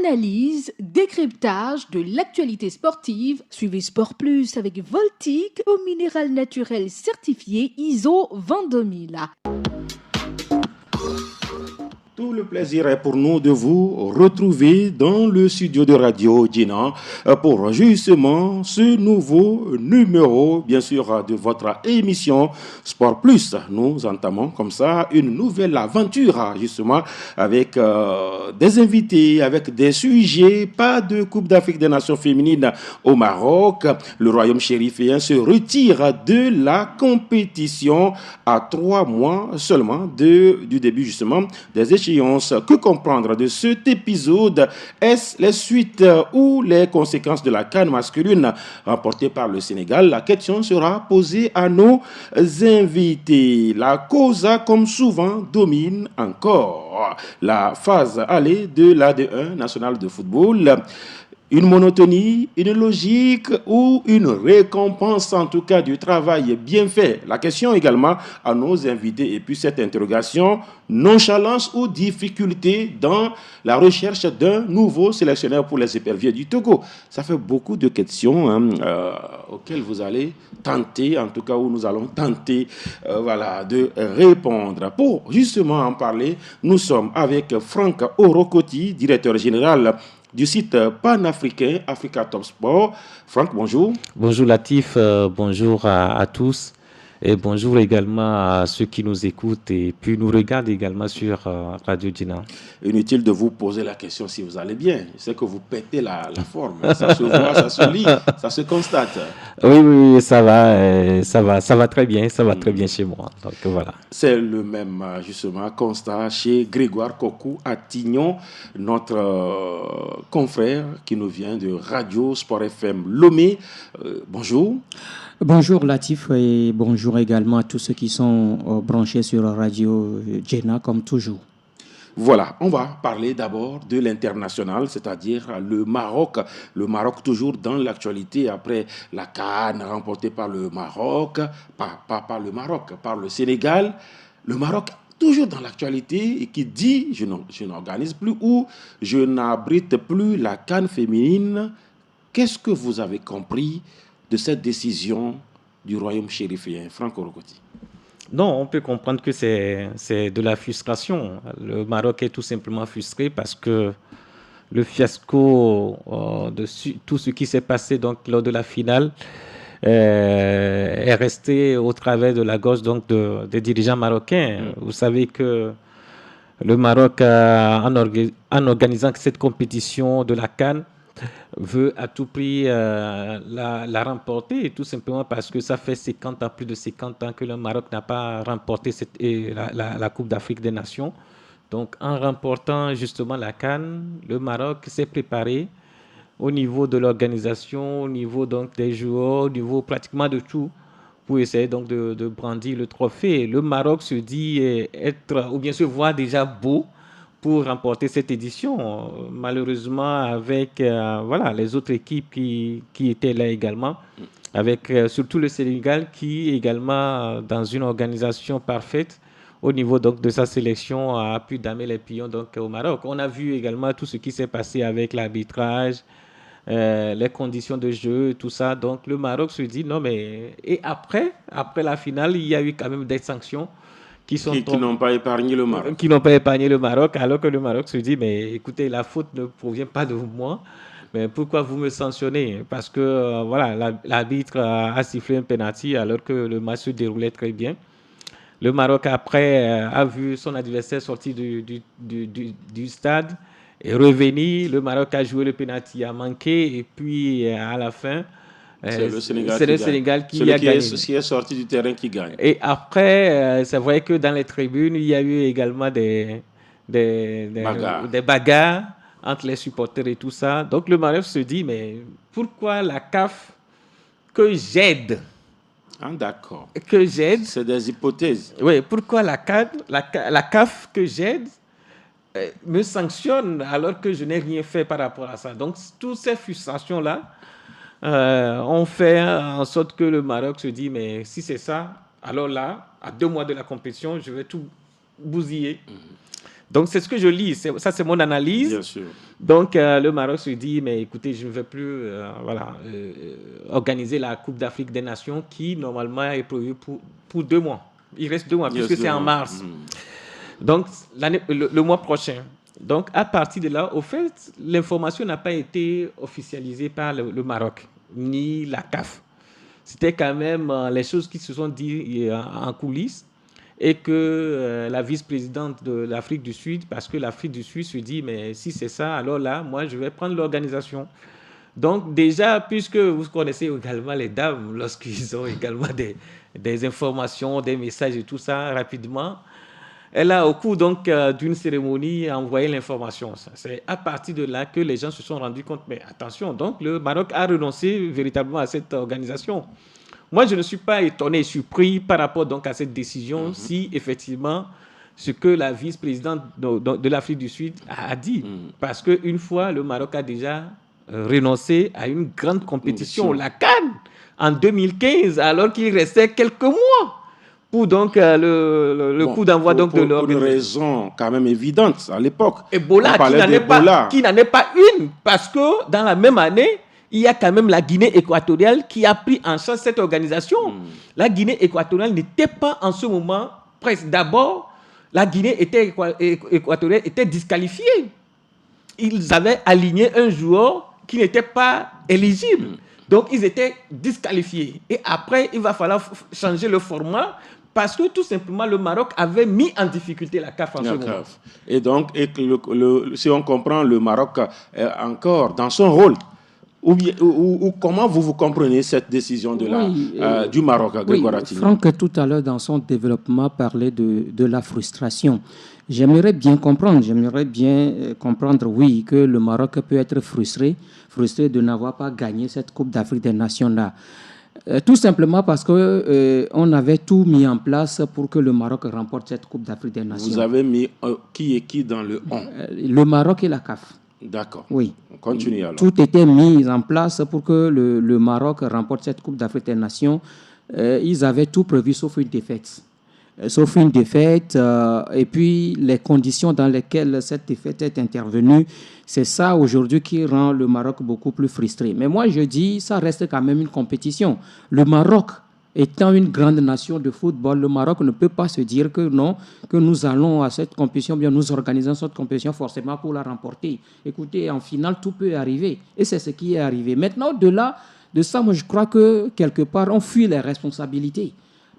analyse, décryptage de l'actualité sportive. Suivez Sport Plus avec Voltic, au minéral naturel certifié ISO 22000. Tout le plaisir est pour nous de vous retrouver dans le studio de Radio Djina pour justement ce nouveau numéro, bien sûr, de votre émission Sport Plus. Nous entamons comme ça une nouvelle aventure, justement, avec des invités, avec des sujets. Pas de Coupe d'Afrique des Nations féminines au Maroc. Le royaume chérifien se retire de la compétition à 3 mois seulement du début, justement, des échéances. Que comprendre de cet épisode? Est-ce les suites ou les conséquences de la CAN masculine remportée par le Sénégal? La question sera posée à nos invités. La cause, comme souvent, domine encore la phase allée de la D1 nationale de football. Une monotonie, une logique ou une récompense en tout cas du travail bien fait? La question également à nos invités. Et puis cette interrogation, nonchalance ou difficulté dans la recherche d'un nouveau sélectionneur pour les éperviers du Togo? Ça fait beaucoup de questions auxquelles vous allez tenter, en tout cas où nous allons tenter de répondre. Pour justement en parler, nous sommes avec Franck Orokoti, directeur général du site panafricain Africa Top Sport. Franck, bonjour. Bonjour Latif, bonjour à tous et bonjour également à ceux qui nous écoutent et puis nous regardent également sur Radio Djina. Inutile de vous poser la question si vous allez bien. Je sais que vous pétez la forme. Ça se voit, ça se lit, ça se constate. Oui, ça va très bien, ça va très bien chez moi. Donc voilà. C'est le même justement constat chez Grégoire Kokou à Tignon, notre confrère qui nous vient de Radio Sport FM Lomé. Bonjour. Bonjour Latif et bonjour également à tous ceux qui sont branchés sur Radio Djina comme toujours. Voilà, on va parler d'abord de l'international, c'est-à-dire le Maroc. Le Maroc toujours dans l'actualité après la CAN remportée par le Maroc, pas par le Maroc, par le Sénégal. Le Maroc toujours dans l'actualité et qui dit je n'organise plus ou je n'abrite plus la CAN féminine. Qu'est-ce que vous avez compris de cette décision du royaume chérifien? Franck Orokoti. Non, on peut comprendre que c'est de la frustration. Le Maroc est tout simplement frustré parce que le fiasco de tout ce qui s'est passé donc, lors de la finale est resté au travers de la gorge donc, des dirigeants marocains. Vous savez que le Maroc, en organisant cette compétition de la CAN, veut à tout prix la remporter, tout simplement parce que ça fait plus de 50 ans que le Maroc n'a pas remporté la Coupe d'Afrique des Nations. Donc en remportant justement la CAN, le Maroc s'est préparé au niveau de l'organisation, au niveau donc des joueurs, au niveau pratiquement de tout, pour essayer donc de brandir le trophée. Le Maroc se dit se voit déjà beau pour remporter cette édition. Malheureusement, avec les autres équipes qui étaient là également, avec surtout le Sénégal qui également, dans une organisation parfaite, au niveau donc, de sa sélection, a pu damer les pions donc, au Maroc. On a vu également tout ce qui s'est passé avec l'arbitrage, les conditions de jeu, tout ça. Donc le Maroc se dit non mais... Et après la finale, il y a eu quand même des sanctions qui n'ont pas épargné le Maroc. Qui n'ont pas épargné le Maroc, alors que le Maroc se dit, mais écoutez, la faute ne provient pas de moi, mais pourquoi vous me sanctionnez? Parce que l'arbitre a sifflé un penalty alors que le match se déroulait très bien. Le Maroc, après, a vu son adversaire sortir du stade et revenir. Le Maroc a joué le penalty, a manqué, et puis à la fin... C'est le Sénégal qui a gagné. Qui est sorti du terrain qui gagne. Et après, c'est vrai que dans les tribunes, il y a eu également des bagarres entre les supporters et tout ça. Donc le Maroc se dit, mais pourquoi la CAF que j'aide? D'accord. Que j'aide. C'est des hypothèses. Oui, pourquoi la CAF que j'aide me sanctionne alors que je n'ai rien fait par rapport à ça? Donc toutes ces frustrations-là, on fait en sorte que le Maroc se dit, mais si c'est ça, alors là, à 2 mois de la compétition, je vais tout bousiller. Donc, c'est ce que je lis. Ça, c'est mon analyse. Bien sûr. Donc, le Maroc se dit, mais écoutez, je ne vais plus organiser la Coupe d'Afrique des Nations qui, normalement, est prévue pour 2 mois. Il reste 2 mois, puisque c'est en mars. Donc, le mois prochain. Donc, à partir de là, au fait, l'information n'a pas été officialisée par le Maroc, ni la CAF. C'était quand même les choses qui se sont dites en coulisses. Et que la vice-présidente de l'Afrique du Sud, parce que l'Afrique du Sud se dit, mais si c'est ça, alors là, moi, je vais prendre l'organisation. Donc déjà, puisque vous connaissez également les dames, lorsqu'ils ont également des informations, des messages et tout ça, rapidement, elle a, au cours donc d'une cérémonie, envoyé l'information. C'est à partir de là que les gens se sont rendus compte, mais attention, donc le Maroc a renoncé véritablement à cette organisation. Moi, je ne suis pas étonné, surpris par rapport donc à cette décision, si effectivement ce que la vice-présidente de l'Afrique du Sud a dit. Parce qu'une fois, le Maroc a déjà renoncé à une grande compétition, la CAN, en 2015, alors qu'il restait quelques mois pour donc le coup d'envoi donc de l'organisation. Pour une raison quand même évidente à l'époque. Ebola, qui n'en est pas une, parce que dans la même année, il y a quand même la Guinée équatoriale qui a pris en charge cette organisation. La Guinée équatoriale n'était pas en ce moment presque. D'abord, la Guinée équatoriale était disqualifiée. Ils avaient aligné un joueur qui n'était pas éligible. Donc, ils étaient disqualifiés. Et après, il va falloir changer le format parce que tout simplement, le Maroc avait mis en difficulté la CAF en ce moment. Et donc, si on comprend, le Maroc est encore dans son rôle. Ou comment vous comprenez cette décision du Maroc, Grégoire Attini? Franck, tout à l'heure, dans son développement, parlait de la frustration. J'aimerais bien comprendre, oui, que le Maroc peut être frustré de n'avoir pas gagné cette Coupe d'Afrique des Nations-là. Tout simplement parce qu'on avait tout mis en place pour que le Maroc remporte cette Coupe d'Afrique des Nations. Vous avez mis qui et qui dans le 11? Le Maroc et la CAF. D'accord. Oui. On continue alors. Tout était mis en place pour que le Maroc remporte cette Coupe d'Afrique des Nations. Ils avaient tout prévu sauf une défaite. Et puis les conditions dans lesquelles cette défaite est intervenue, c'est ça aujourd'hui qui rend le Maroc beaucoup plus frustré. Mais moi je dis, ça reste quand même une compétition. Le Maroc étant une grande nation de football, le Maroc ne peut pas se dire que non, que nous allons à cette compétition, bien nous organisons cette compétition forcément pour la remporter. Écoutez, en finale, tout peut arriver. Et c'est ce qui est arrivé. Maintenant, au-delà de ça, moi, je crois que quelque part, on fuit les responsabilités.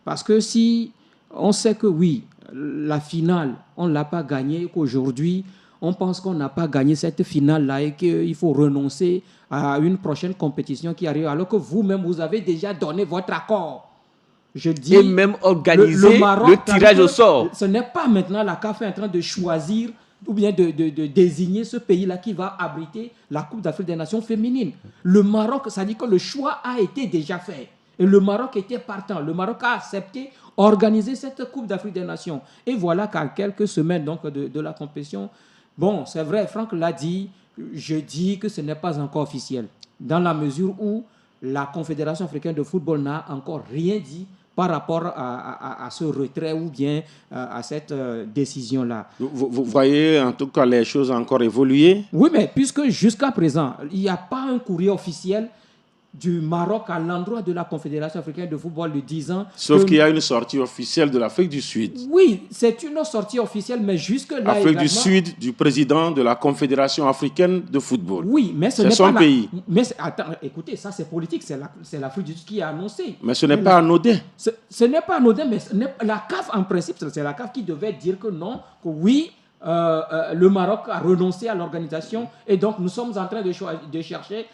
Parce que si on sait que oui, la finale, on ne l'a pas gagnée, qu'aujourd'hui, on pense qu'on n'a pas gagné cette finale-là et qu'il faut renoncer à une prochaine compétition qui arrive, alors que vous-même, vous avez déjà donné votre accord. Je dis, et même organisé le tirage au sort. Ce n'est pas maintenant la CAF est en train de choisir ou bien de désigner ce pays-là qui va abriter la Coupe d'Afrique des Nations féminines. Le Maroc, ça dit que le choix a été déjà fait. Et le Maroc était partant. Le Maroc a accepté organiser cette Coupe d'Afrique des Nations. Et voilà qu'à quelques semaines donc, de la compétition, bon, c'est vrai, Franck l'a dit, je dis que ce n'est pas encore officiel, dans la mesure où la Confédération africaine de football n'a encore rien dit par rapport à ce retrait ou bien à cette décision-là. Vous voyez en tout cas les choses encore évoluer? Oui, mais puisque jusqu'à présent, il n'y a pas un courrier officiel du Maroc à l'endroit de la Confédération africaine de football de 10 ans. Sauf qu'il y a une sortie officielle de l'Afrique du Sud. Oui, c'est une sortie officielle, mais jusque-là Afrique du Sud, du président de la Confédération africaine de football. Oui, mais c'est son pays. Mais attends, écoutez, ça c'est politique, c'est l'Afrique du Sud qui a annoncé. Mais ce n'est pas anodin. Ce n'est pas anodin, mais la CAF, en principe, c'est la CAF qui devait dire que non, que oui, le Maroc a renoncé à l'organisation et donc nous sommes en train de chercher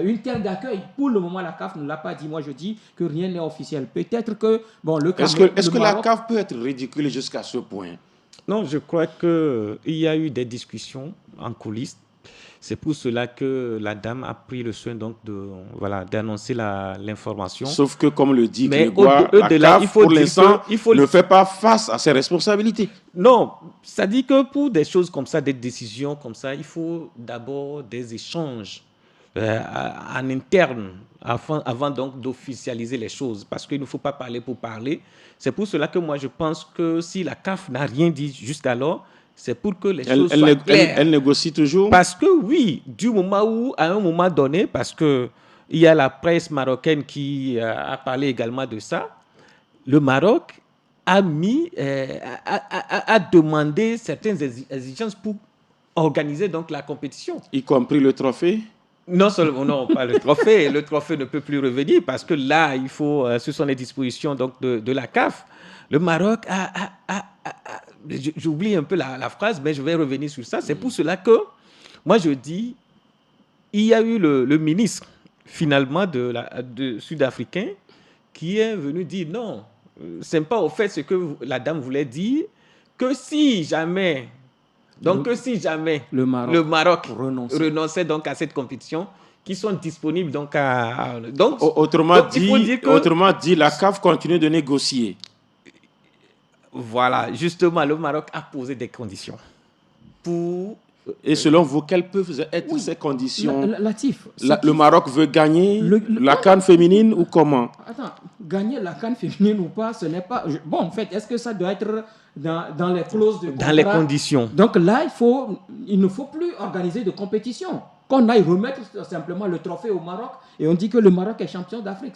une terre d'accueil. Pour le moment, la CAF ne l'a pas dit. Moi, je dis que rien n'est officiel. Peut-être que... Bon, Est-ce que la CAF peut être ridicule jusqu'à ce point? Non, je crois qu'il y a eu des discussions en coulisses. C'est pour cela que la dame a pris le soin donc d'annoncer l'information. Sauf que, comme le dit Grégoire, la CAF, pour l'instant, ne fait pas face à ses responsabilités. Non, ça dit que pour des choses comme ça, des décisions comme ça, il faut d'abord des échanges en interne avant donc d'officialiser les choses. Parce qu'il ne faut pas parler pour parler. C'est pour cela que moi, je pense que si la CAF n'a rien dit jusqu'alors, c'est pour que les choses soient claires. Elle négocie toujours? Parce que oui, du moment où, à un moment donné, parce que il y a la presse marocaine qui a parlé également de ça, le Maroc a demandé certaines exigences pour organiser donc la compétition. Y compris le trophée? Non seulement, non, pas le trophée. Le trophée ne peut plus revenir parce que là, ce sont les dispositions donc de la CAF. Le Maroc j'oublie un peu la phrase, mais je vais revenir sur ça. C'est pour cela que, moi je dis, il y a eu le ministre, finalement, de sud-africain, qui est venu dire non, c'est pas au fait ce que la dame voulait dire, que si jamais le Maroc renonçait donc à cette compétition, qui sont disponibles donc autrement dit, la CAF continue de négocier. Voilà, justement, le Maroc a posé des conditions Et selon vous, quelles peuvent être ces conditions? Latif, le Maroc veut gagner la CAN féminine ou comment? Attends, gagner la CAN féminine ou pas, ce n'est pas... Bon, en fait, est-ce que ça doit être dans les clauses de contrat? Dans les conditions. Donc là, il ne faut plus organiser de compétition. Qu'on aille remettre simplement le trophée au Maroc et on dit que le Maroc est champion d'Afrique.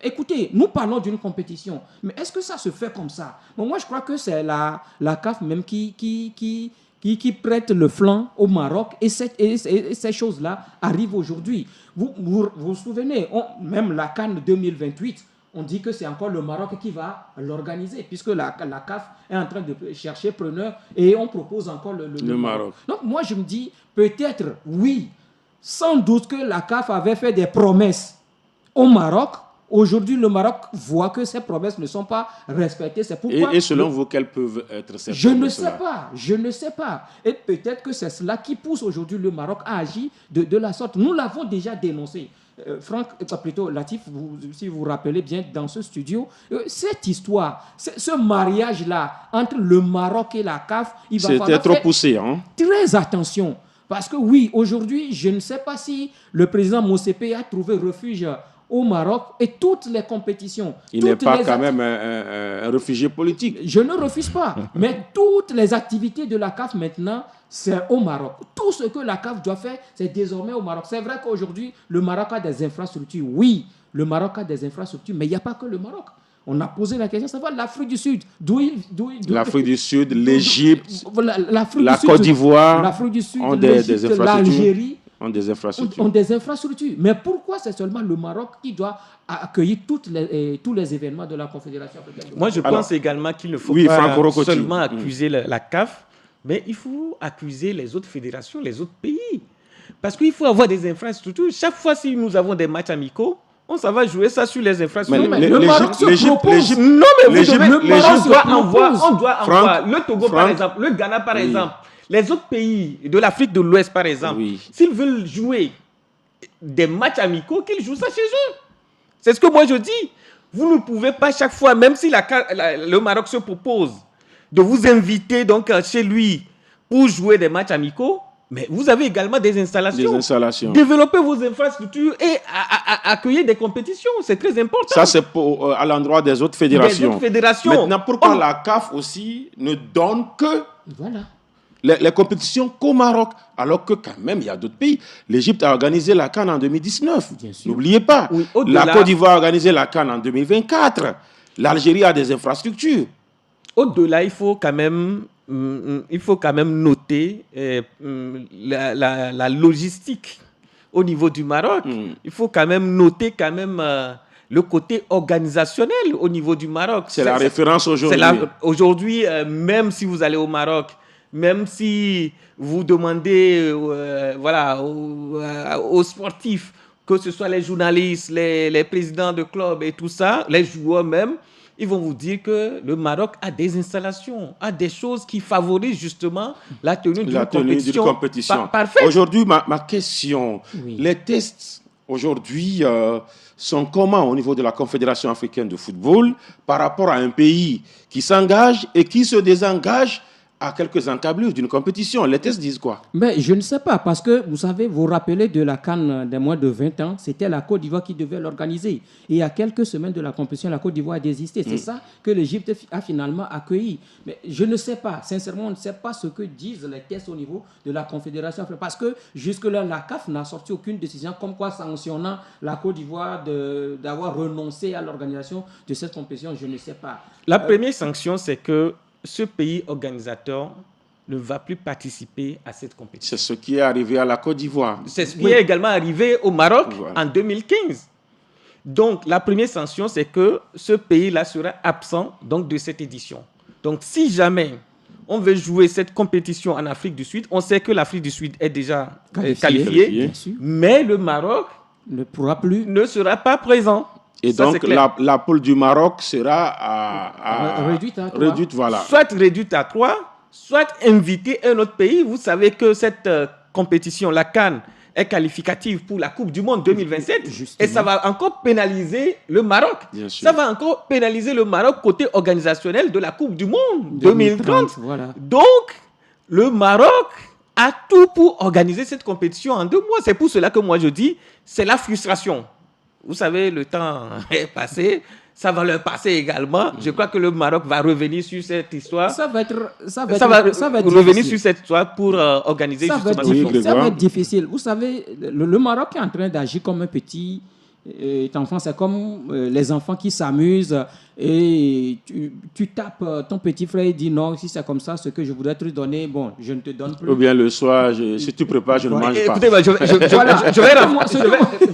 Écoutez, nous parlons d'une compétition, mais est-ce que ça se fait comme ça? Bon, moi, je crois que c'est la CAF même qui prête le flanc au Maroc et ces choses-là arrivent aujourd'hui. Vous vous souvenez, même la CAN 2028, on dit que c'est encore le Maroc qui va l'organiser puisque la CAF est en train de chercher preneur et on propose encore le Maroc. Donc moi je me dis peut-être oui, sans doute que la CAF avait fait des promesses au Maroc. Aujourd'hui, le Maroc voit que ces promesses ne sont pas respectées. C'est pourquoi et selon vous, quelles peuvent être ces promesses? Je ne sais pas. Et peut-être que c'est cela qui pousse aujourd'hui le Maroc à agir de la sorte. Nous l'avons déjà dénoncé. Latif, si vous vous rappelez bien, dans ce studio, cette histoire, ce mariage-là entre le Maroc et la CAF, il va falloir trop poussé, hein? Très attention. Parce que oui, aujourd'hui, je ne sais pas si le président Motsepe a trouvé refuge au Maroc et toutes les compétitions. Il n'est pas quand même un réfugié politique. Je ne refuse pas. Mais toutes les activités de la CAF maintenant, c'est au Maroc. Tout ce que la CAF doit faire, c'est désormais au Maroc. C'est vrai qu'aujourd'hui, le Maroc a des infrastructures. Oui, le Maroc a des infrastructures, mais il n'y a pas que le Maroc. On a posé la question, savoir l'Afrique du Sud. L'Afrique du Sud, l'Égypte, la Côte d'Ivoire, l'Afrique du Sud, l'Égypte, l'Algérie. Ont des infrastructures. Mais pourquoi c'est seulement le Maroc qui doit accueillir tous les événements de la Confédération africaine? Moi, je pense également qu'il ne faut pas seulement accuser la CAF, mais il faut accuser les autres fédérations, les autres pays. Parce qu'il faut avoir des infrastructures. Chaque fois, si nous avons des matchs amicaux, on s'en va jouer ça sur les infrastructures. Mais le Maroc se propose. Non, mais on doit envoyer. Le Togo, par exemple, le Ghana, par exemple. Les autres pays de l'Afrique de l'Ouest, par exemple, s'ils veulent jouer des matchs amicaux, qu'ils jouent ça chez eux. C'est ce que moi je dis. Vous ne pouvez pas chaque fois, même si le Maroc se propose de vous inviter donc chez lui pour jouer des matchs amicaux, mais vous avez également des installations. Développez vos infrastructures et accueillez des compétitions. C'est très important. Ça, c'est à l'endroit des autres fédérations. Maintenant, pourquoi la CAF aussi ne donne que... Voilà. Les compétitions qu'au Maroc, alors que quand même, il y a d'autres pays. L'Égypte a organisé la CAN en 2019. N'oubliez pas. Oui, la Côte d'Ivoire a organisé la CAN en 2024. L'Algérie a des infrastructures. Au-delà, il faut quand même noter la logistique au niveau du Maroc. Il faut quand même noter le côté organisationnel au niveau du Maroc. C'est la référence aujourd'hui. Aujourd'hui, même si vous allez au Maroc, même si vous demandez aux sportifs, que ce soit les journalistes, les présidents de clubs et tout ça, les joueurs même, ils vont vous dire que le Maroc a des installations, a des choses qui favorisent justement la tenue d'une compétition. Parfait. Aujourd'hui, ma question, les tests aujourd'hui sont comment au niveau de la Confédération africaine de football par rapport à un pays qui s'engage et qui se désengage à quelques encablures d'une compétition. Les tests disent quoi? Mais je ne sais pas, parce que vous savez, vous vous rappelez de la CAN des moins de 20 ans, c'était la Côte d'Ivoire qui devait l'organiser. Et à quelques semaines de la compétition, la Côte d'Ivoire a désisté. C'est ça que l'Égypte a finalement accueilli. Mais je ne sais pas, sincèrement, on ne sait pas ce que disent les tests au niveau de la Confédération africaine. Parce que jusque-là, la CAF n'a sorti aucune décision comme quoi sanctionnant la Côte d'Ivoire d'avoir renoncé à l'organisation de cette compétition. Je ne sais pas. La première sanction, c'est que ce pays organisateur ne va plus participer à cette compétition. C'est ce qui est arrivé à la Côte d'Ivoire. C'est ce qui est également arrivé au Maroc Voilà. en 2015. Donc, la première sanction, c'est que ce pays-là sera absent donc, de cette édition. Donc, si jamais on veut jouer cette compétition en Afrique du Sud, on sait que l'Afrique du Sud est déjà qualifiée, bien sûr. mais le Maroc Ne pourra plus. ne sera pas présent. Et Ça, donc, c'est clair. la poule du Maroc sera Réduite à 3. réduite, voilà. Soit réduite à 3, soit inviter un autre pays. Vous savez que cette compétition, la CAN, est qualificative pour la Coupe du Monde 2027. Justement. Et ça va encore pénaliser le Maroc. Bien sûr. Ça va encore pénaliser le Maroc côté organisationnel de la Coupe du Monde 2030. Voilà. Donc, le Maroc a tout pour organiser cette compétition en 2 mois. C'est pour cela que moi je dis, c'est la frustration. Vous savez, le temps est passé. Ça va leur passer également. Je crois que le Maroc va revenir sur cette histoire. Ça va être revenir difficile. sur cette histoire pour organiser Ça va, justement être Oui, cette difficile. Grégoire. Ça va être difficile. Vous savez, le Maroc est en train d'agir comme un petit enfant. C'est comme les enfants qui s'amusent et tu tapes ton petit frère et dis non, si c'est comme ça, ce que je voudrais te donner, bon, je ne te donne plus. Ou bien le soir, si tu prépares, je ne mange pas. Écoutez,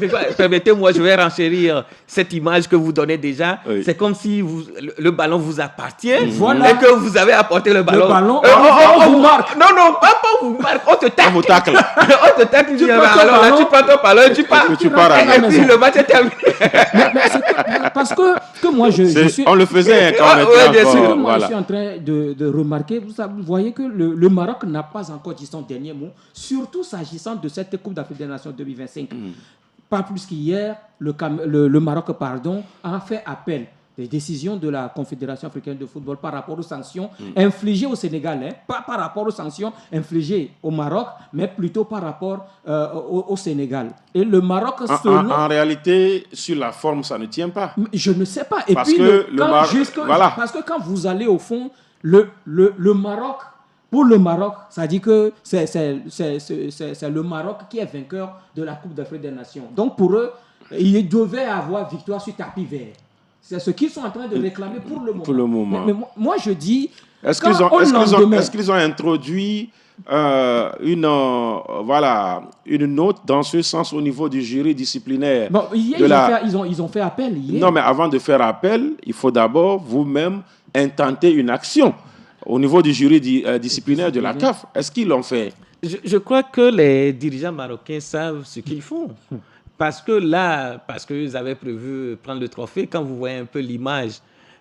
Voilà. permettez-moi, je vais renchérir cette image que vous donnez déjà. Oui. C'est comme si le ballon vous appartient Voilà. et que vous avez apporté le ballon. On vous marque. Non, pas vous marque, on te On tacle. vous tacle. On te tacle, Tu dis, prends ton alors là, ballon. tu prends ton ballon et tu pars. Et tu pars à Et la puis le match est terminé. Mais c'est parce que moi, je suis... On le faisait quand on Ouais, était bien sûr. encore, Moi, voilà. je suis en train de remarquer, vous voyez que le Maroc n'a pas encore dit son dernier mot, surtout s'agissant de cette Coupe d'Afrique des Nations 2025. Pas plus qu'hier, le Maroc a fait appel des décisions de la Confédération africaine de football par rapport aux sanctions infligées au Sénégal, pas par rapport aux sanctions infligées au Maroc, mais plutôt par rapport au Sénégal. Et le Maroc, selon... En réalité, sur la forme, ça ne tient pas. Je ne sais pas. Et Parce puis, que le Maroc- voilà. parce que quand vous allez au fond, le Maroc, pour le Maroc, ça dit que c'est le Maroc qui est vainqueur de la Coupe d'Afrique des Nations. Donc pour eux, il devait avoir victoire sur tapis vert. C'est ce qu'ils sont en train de réclamer pour le moment. Pour le moment. Mais moi, je dis... Est-ce quand qu'ils ont, au lendemain- est-ce qu'ils ont introduit une note dans ce sens au niveau du jury disciplinaire? Bon, hier, ils ont fait appel. Hier. Non, mais avant de faire appel, il faut d'abord vous-même intenter une action au niveau du jury disciplinaire de la CAF. Est-ce qu'ils l'ont fait? Je crois que les dirigeants marocains savent ce qu'ils font. Parce qu'ils avaient prévu prendre le trophée, quand vous voyez un peu l'image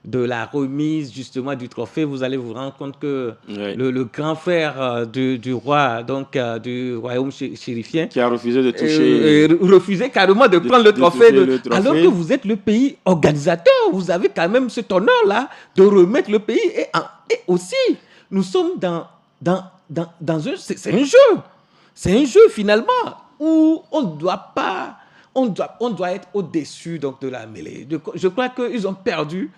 de la remise justement du trophée, vous allez vous rendre compte que Oui. le grand frère du roi, donc du royaume chérifien, Qui a refusé de toucher... refusait carrément de prendre le de trophée, toucher le trophée. alors que vous êtes le pays organisateur. Vous avez quand même cet honneur-là de remettre le pays. Et aussi, nous sommes dans un... C'est un jeu. C'est un jeu finalement où on doit pas... On doit être au-dessus donc, de la mêlée. Je crois qu'ils ont perdu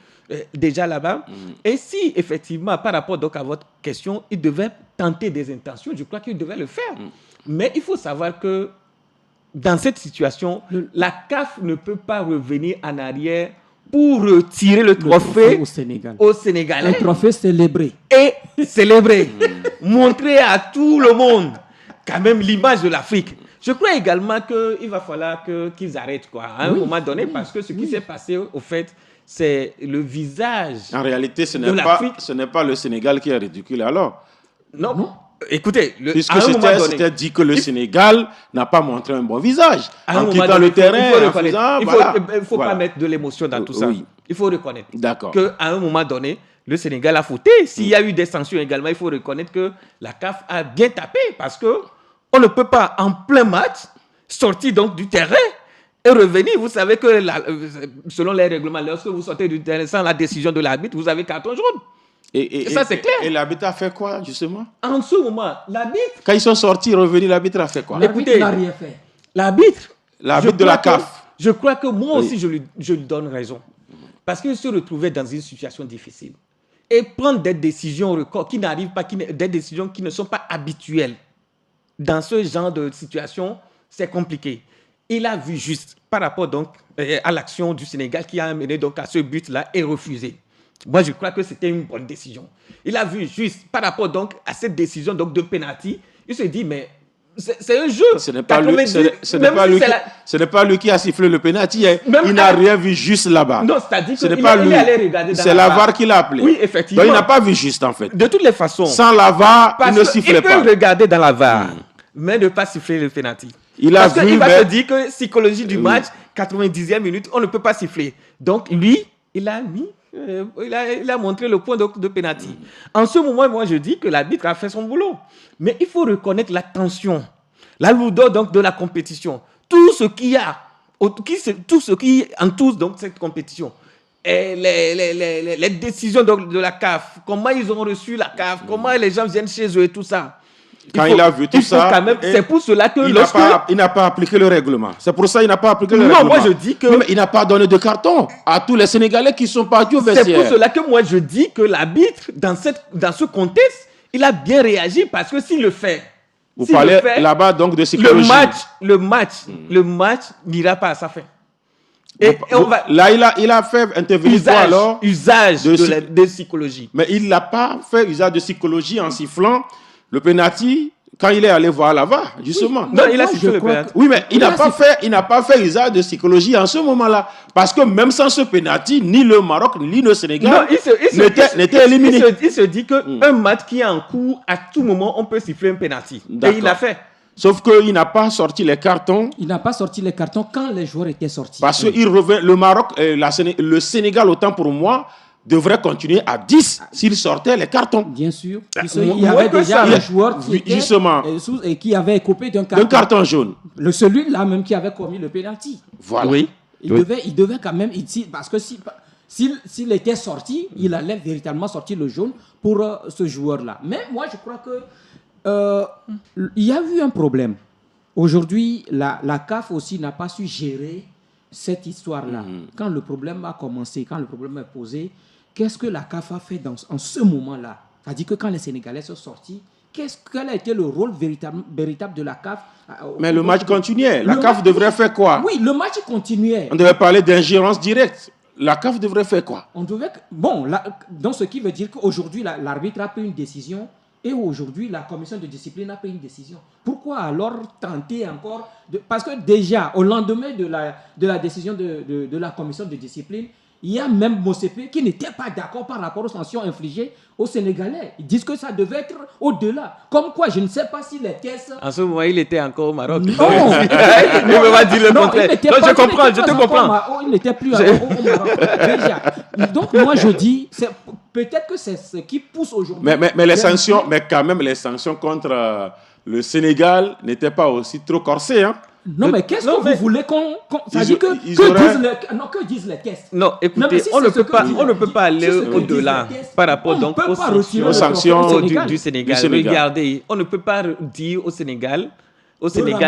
déjà là-bas. Et si, effectivement, par rapport donc, à votre question, ils devaient tenter des intentions, je crois qu'ils devaient le faire. Mais il faut savoir que dans cette situation, la CAF ne peut pas revenir en arrière pour retirer le trophée au Sénégal. aux Sénégalais Un trophée célébré. et célébrer, montrer à tout le monde quand même l'image de l'Afrique. Je crois également qu'il va falloir qu'ils arrêtent quoi, à un moment donné, parce que ce qui s'est passé, au fait, c'est le visage. En réalité, ce de n'est l'Afrique. pas le Sénégal qui est ridicule alors. Non. Écoutez, Puisque à un moment donné, c'était dit que le Sénégal n'a pas montré un bon visage. à un En moment quittant donné, le terrain, il faut en reconnaître. faisant, Il voilà. ne faut Voilà. pas mettre de l'émotion dans tout ça. Oui. Il faut reconnaître D'accord. qu'à un moment donné, le Sénégal a fauté. S'il y a eu des sanctions également, il faut reconnaître que la CAF a bien tapé parce qu'on ne peut pas, en plein match, sortir donc du terrain et revenir. Vous savez que selon les règlements, lorsque vous sortez du terrain sans la décision de l'arbitre, vous avez carton jaune. Et ça, c'est clair. Et l'arbitre a fait quoi, justement? En ce moment, l'arbitre... Quand ils sont sortis, revenus, l'arbitre a fait quoi? L'arbitre n'a rien fait. L'arbitre de la CAF. Je crois que moi aussi, je lui donne raison. Parce qu'il se retrouvait dans une situation difficile. Et prendre des décisions qui n'arrivent pas, des décisions qui ne sont pas habituelles. Dans ce genre de situation, c'est compliqué. Il a vu juste par rapport donc à l'action du Sénégal qui a amené donc à ce but-là et refusé. Moi, je crois que c'était une bonne décision. Il a vu juste par rapport donc à cette décision donc de penalty, il se dit mais c'est un jeu. Ce n'est pas lui qui a sifflé le penalty. Il n'a rien vu juste là-bas. Non, c'est-à-dire qu'il est allé regarder dans la VAR. C'est la VAR qui l'a appelé. Oui, effectivement. Donc il n'a pas vu juste en fait. De toutes les façons. Sans la VAR, il ne sifflait pas. Il peut regarder dans la VAR, mais ne pas siffler le penalty. Parce qu'il va se dire que psychologie du match, 90e minute, on ne peut pas siffler. Donc lui, il a montré le point de penalty. En ce moment, moi, je dis que l'arbitre a fait son boulot. Mais il faut reconnaître la tension, la lourdeur donc, de la compétition. Tout ce qui entoure donc, cette compétition. Et les décisions donc, de la CAF, comment ils ont reçu la CAF, comment les gens viennent chez eux et tout ça. Il a vu tout ça, c'est pour cela que il n'a pas appliqué le règlement. C'est pour ça qu'il n'a pas appliqué le règlement. Non, moi je dis que... Mais il n'a pas donné de carton à tous les Sénégalais qui sont partis au vestiaire. C'est pour cela que moi je dis que l'arbitre, dans ce contexte, il a bien réagi parce que s'il le fait... Vous parlez là-bas donc de psychologie. Le match n'ira pas à sa fin. Là, il a fait intervenir usage de psychologie. Mais il n'a pas fait usage de psychologie en sifflant le penalty quand il est allé voir la VAR, justement. Oui, non, il a sifflé le penalty. Oui, mais il n'a pas fait usage de psychologie en ce moment-là. Parce que même sans ce penalty, ni le Maroc, ni le Sénégal n'étaient éliminés. Il se dit qu'un match qui est en cours, à tout moment, on peut siffler un penalty. Et il l'a fait. Sauf qu'il n'a pas sorti les cartons. Il n'a pas sorti les cartons quand les joueurs étaient sortis. Parce que le Maroc, le Sénégal, autant pour moi, devrait continuer à 10 s'il sortait les cartons. Bien sûr. Il y avait déjà un joueur qui avait coupé d'un carton jaune. Celui-là même qui avait commis le penalty. Voilà. Oui. Il devait quand même... Parce que s'il était sorti, il allait véritablement sortir le jaune pour ce joueur-là. Mais moi, je crois que il y a eu un problème. Aujourd'hui, la CAF aussi n'a pas su gérer cette histoire-là. Quand le problème a commencé, quand le problème est posé, qu'est-ce que la CAF a fait en ce moment-là? C'est-à-dire que quand les Sénégalais sont sortis, quel a été le rôle véritable de la CAF? Mais le match continuait. La CAF devrait faire quoi? Oui, le match continuait. On devait parler d'ingérence directe. La CAF devrait faire quoi? Donc ce qui veut dire qu'aujourd'hui, l'arbitre a pris une décision. Et aujourd'hui, la commission de discipline a pris une décision. Pourquoi alors tenter encore Parce que déjà, au lendemain de la décision de la commission de discipline, il y a même Motsepe qui n'était pas d'accord par rapport aux sanctions infligées aux Sénégalais. Ils disent que ça devait être au-delà. Comme quoi, je ne sais pas si les caisses... En ce moment, il était encore au Maroc. Non, il ne veut pas dire le contraire. Je te comprends. Il n'était plus au Maroc. Déjà. Donc, moi, je dis, peut-être que c'est ce qui pousse aujourd'hui... Mais les sanctions, mais quand même, les sanctions contre le Sénégal n'étaient pas aussi trop corsées, hein? Non, mais qu'est-ce que vous voulez qu'on... Ça dit que disent les caisses? Non, écoutez, on ne peut pas aller au-delà par rapport donc aux sanctions du Sénégal. Regardez, on ne peut pas dire au Sénégal de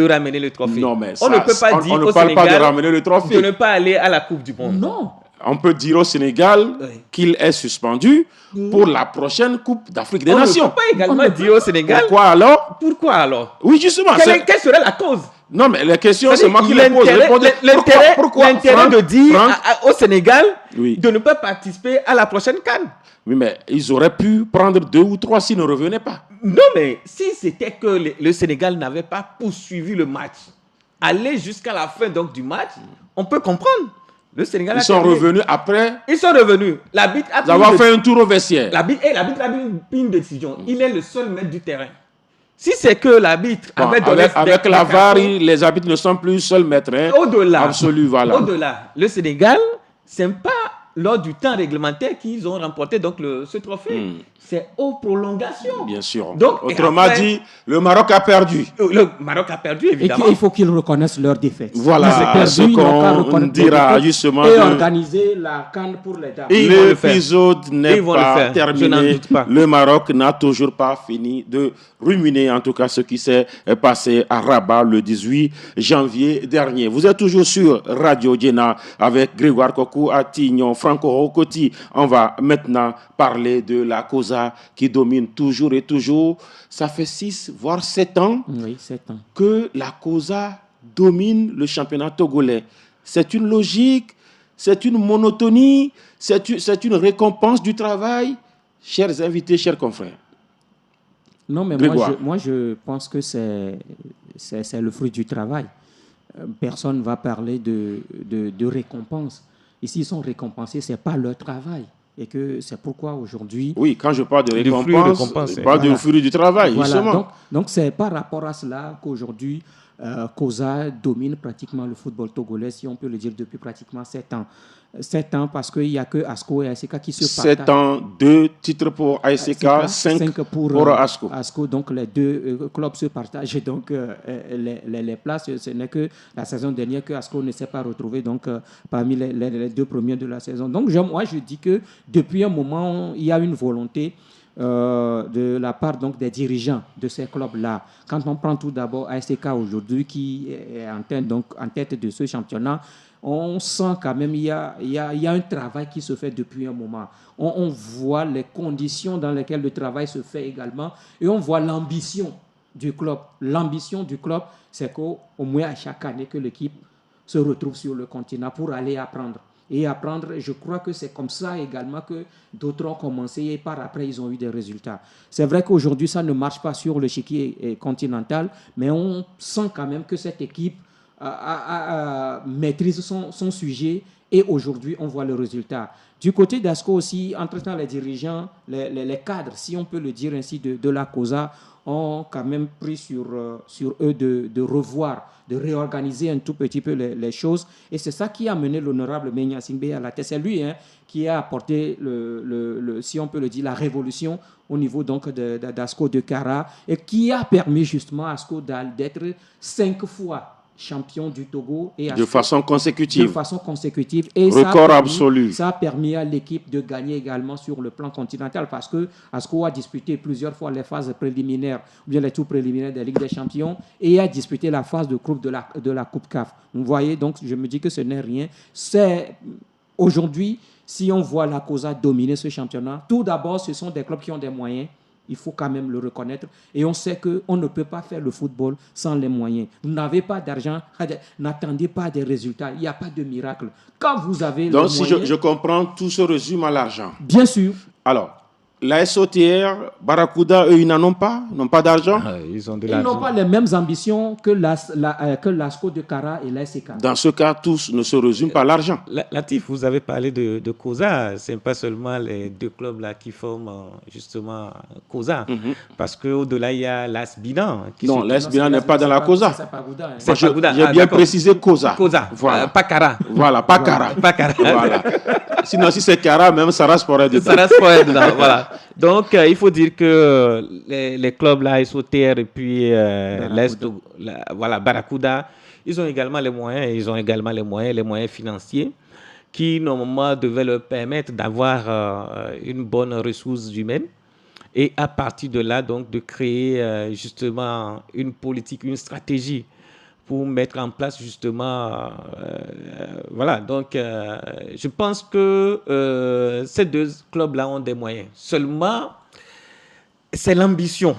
ramener le trophée. Non, mais on ne peut pas dire au Sénégal de ramener le trophée. De ne pas aller à la Coupe du Monde. Non. On peut dire au Sénégal qu'il est suspendu pour la prochaine Coupe d'Afrique des Nations. On ne peut pas également dire au Sénégal... Pourquoi alors? Oui, justement. Quelle serait la cause? Non, mais la question, c'est moi qui les pose. L'intérêt de dire au Sénégal de ne pas participer à la prochaine CAN. Oui, mais ils auraient pu prendre 2 ou 3 s'ils ne revenaient pas. Non, mais si c'était que le Sénégal n'avait pas poursuivi le match, aller jusqu'à la fin donc, du match, on peut comprendre. Le Sénégal Ils sont revenus après. Ils sont revenus. L'arbitre a fait un tour au vestiaire. L'arbitre a pris une décision. Il est le seul maître du terrain. Si c'est que l'arbitre avait donné... Avec la VAR, les arbitres ne sont plus seuls maîtres. Au-delà. Absolu, voilà. Au-delà. Le Sénégal, c'est pas lors du temps réglementaire qu'ils ont remporté donc ce trophée. C'est aux prolongations. Bien sûr. Donc, autrement dit, le Maroc a perdu. Le Maroc a perdu, évidemment. Et il faut qu'ils reconnaissent leur défaite. Voilà ce qu'on dira justement. Et organiser la CAN pour les dames. L'épisode n'est pas terminé. Le Maroc n'a toujours pas fini de ruminer, en tout cas, ce qui s'est passé à Rabat le 18 janvier dernier. Vous êtes toujours sur Radio Djena avec Grégoire Kokou, Attignon, Franco Rokoti. On va maintenant parler de la causa qui domine toujours et toujours. Ça fait 6 voire 7 ans, oui, 7 ans que la causa domine le championnat togolais. C'est une logique, c'est une monotonie, c'est une récompense du travail. Chers invités, chers confrères. Non, mais moi je pense que c'est le fruit du travail. Personne ne va parler de récompense. Ici, ils sont récompensés, ce n'est pas leur travail. Et que c'est pourquoi aujourd'hui... Oui, quand je parle de récompense, je parle du fruit du travail, justement. Donc c'est par rapport à cela qu'aujourd'hui, COSA domine pratiquement le football togolais, si on peut le dire, depuis pratiquement 7 ans. 7 ans parce qu'il n'y a que ASCO et ASK qui se partagent. 7 ans, 2 titres pour ASK, 5 pour ASCO. ASCO. Donc les deux clubs se partagent donc, les places. Ce n'est que la saison dernière que ASCO ne s'est pas retrouvé donc, parmi les 2 premiers de la saison. Donc moi je dis que depuis un moment, il y a une volonté de la part donc, des dirigeants de ces clubs-là. Quand on prend tout d'abord ASK aujourd'hui qui est en tête de ce championnat, on sent quand même qu'il y a un travail qui se fait depuis un moment. On voit les conditions dans lesquelles le travail se fait également et on voit l'ambition du club. L'ambition du club, c'est qu'au moins à chaque année que l'équipe se retrouve sur le continent pour aller apprendre. Et apprendre, je crois que c'est comme ça également que d'autres ont commencé et par après, ils ont eu des résultats. C'est vrai qu'aujourd'hui, ça ne marche pas sur le l'échiquier continental, mais on sent quand même que cette équipe maîtrise son sujet et aujourd'hui, on voit le résultat. Du côté d'ASCO aussi, entre-temps, les dirigeants, les cadres, si on peut le dire ainsi, de la COSA, ont quand même pris sur eux de revoir, de réorganiser un tout petit peu les choses. Et c'est ça qui a mené l'honorable Meigna Singbe à la tête. C'est lui qui a apporté, si on peut le dire, la révolution au niveau donc d'ASCO de Kara et qui a permis justement à ASCO d'être 5 fois champion du Togo et de façon consécutive. Et record absolu. Ça a permis à l'équipe de gagner également sur le plan continental parce que ASCO a disputé plusieurs fois les phases préliminaires ou bien les tours préliminaires de la Ligue des Champions et a disputé la phase de groupe de la Coupe CAF. Vous voyez, donc je me dis que ce n'est rien. C'est aujourd'hui, si on voit la COSA dominer ce championnat, tout d'abord, ce sont des clubs qui ont des moyens. Il faut quand même le reconnaître. Et on sait qu'on ne peut pas faire le football sans les moyens. Vous n'avez pas d'argent, n'attendez pas des résultats. Il n'y a pas de miracle. Quand vous avez donc, les moyens... Donc, si je comprends, tout se résume à l'argent. Bien sûr. Alors, la SOTR, Barracuda, eux, ils n'en ont pas d'argent. Ils n'ont pas les mêmes ambitions que l'ASCO de Kara et l'ASK. Dans ce cas, tous ne se résument pas à l'argent. Latif, vous avez parlé de COSA. Ce n'est pas seulement les 2 clubs là qui forment justement COSA. Parce qu'au-delà, il y a l'AS Binan. Non, l'AS Binan n'est pas dans la COSA. C'est pas Gouda. J'ai bien précisé COSA. Voilà. Pas Kara. Voilà, pas Kara. Voilà. Sinon, si c'est Kara, même Sarah Sport est dedans. Sarah Sport est dedans, voilà. Donc, il faut dire que les clubs là, SOTR et puis Barracuda, ils ont également les moyens financiers qui, normalement, devaient leur permettre d'avoir une bonne ressource humaine et à partir de là, donc, de créer justement une politique, une stratégie pour mettre en place justement... voilà, donc je pense que ces 2 clubs-là ont des moyens. Seulement, c'est l'ambition.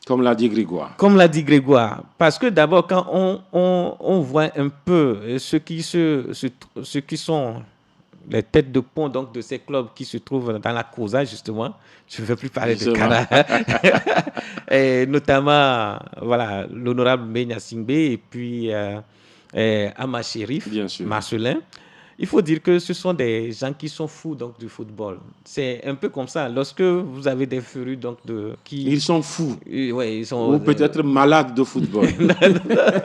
Comme l'a dit Grégoire. Parce que d'abord, quand on voit un peu ceux qui sont les têtes de pont donc, de ces clubs qui se trouvent dans la COSA, justement, je ne veux plus parler de Kara, et notamment voilà, l'honorable Meigna Singbe et puis Ama Chérif, Marcelin. il faut dire que ce sont des gens qui sont fous donc, du football. C'est un peu comme ça. Lorsque vous avez des férus donc, Ils sont fous. Ouais, ils sont, Ou peut-être malades de football.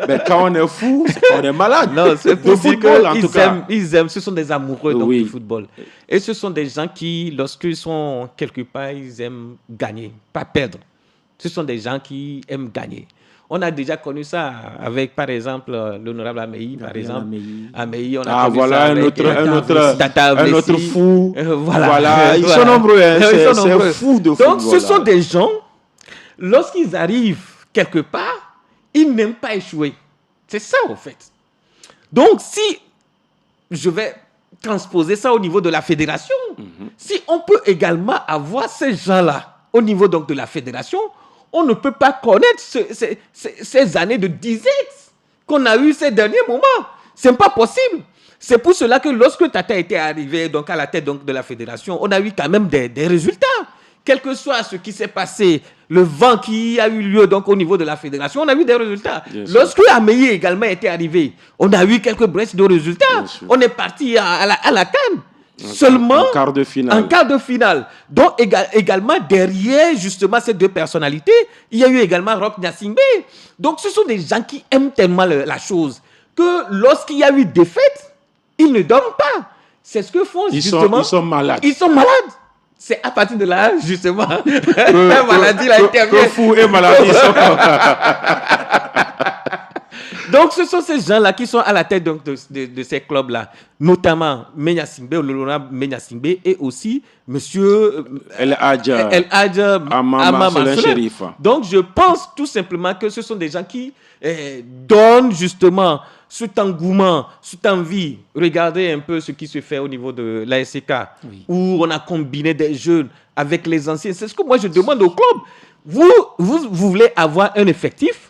Mais quand on est fou, c'est qu'on est malade. Non, c'est pour de dire football, en tout cas. ils aiment, ce sont des amoureux donc, Oui. du football. Et ce sont des gens qui, lorsqu'ils sont quelque part, ils aiment gagner, pas perdre. Ce sont des gens qui aiment gagner. On a déjà connu ça avec, par exemple, l'honorable Ameyi, par exemple. Ameyi, on a connu ça avec un autre fou. Voilà. Ils sont nombreux. Hein. C'est fou de football. Donc, ce sont des gens, lorsqu'ils arrivent quelque part, ils n'aiment pas échouer. C'est ça, en fait. Donc, si je vais transposer ça au niveau de la fédération, si on peut également avoir ces gens-là au niveau donc, de la fédération, on ne peut pas connaître ces années de disette qu'on a eues ces derniers moments. Ce n'est pas possible. C'est pour cela que lorsque Tata était arrivé donc, à la tête donc, de la fédération, on a eu quand même des résultats. Quel que soit ce qui s'est passé, le vent qui a eu lieu donc, au niveau de la fédération, on a eu des résultats. Lorsque Ameyi également était arrivé, on a eu quelques brèches de résultats. On est parti à la CAN. Seulement en quart de finale. Donc également derrière justement ces deux personnalités, il y a eu également Roch Gnassingbé. Donc ce sont des gens qui aiment tellement la chose que lorsqu'il y a eu défaite, ils ne dorment pas. C'est ce que font justement. Ils sont malades. Ils sont malades. C'est à partir de là justement la maladie là intervient. Fou et maladie sont. Donc, ce sont ces gens-là qui sont à la tête donc, de ces clubs-là, notamment l'honorable Gnassingbé et aussi monsieur El Hadj Ama Sheriff. Donc, je pense tout simplement que ce sont des gens qui donnent justement cet engouement, cette envie. Regardez un peu ce qui se fait au niveau de l'ASK, où on a combiné des jeunes avec les anciens. C'est ce que moi je demande au club. Vous voulez avoir un effectif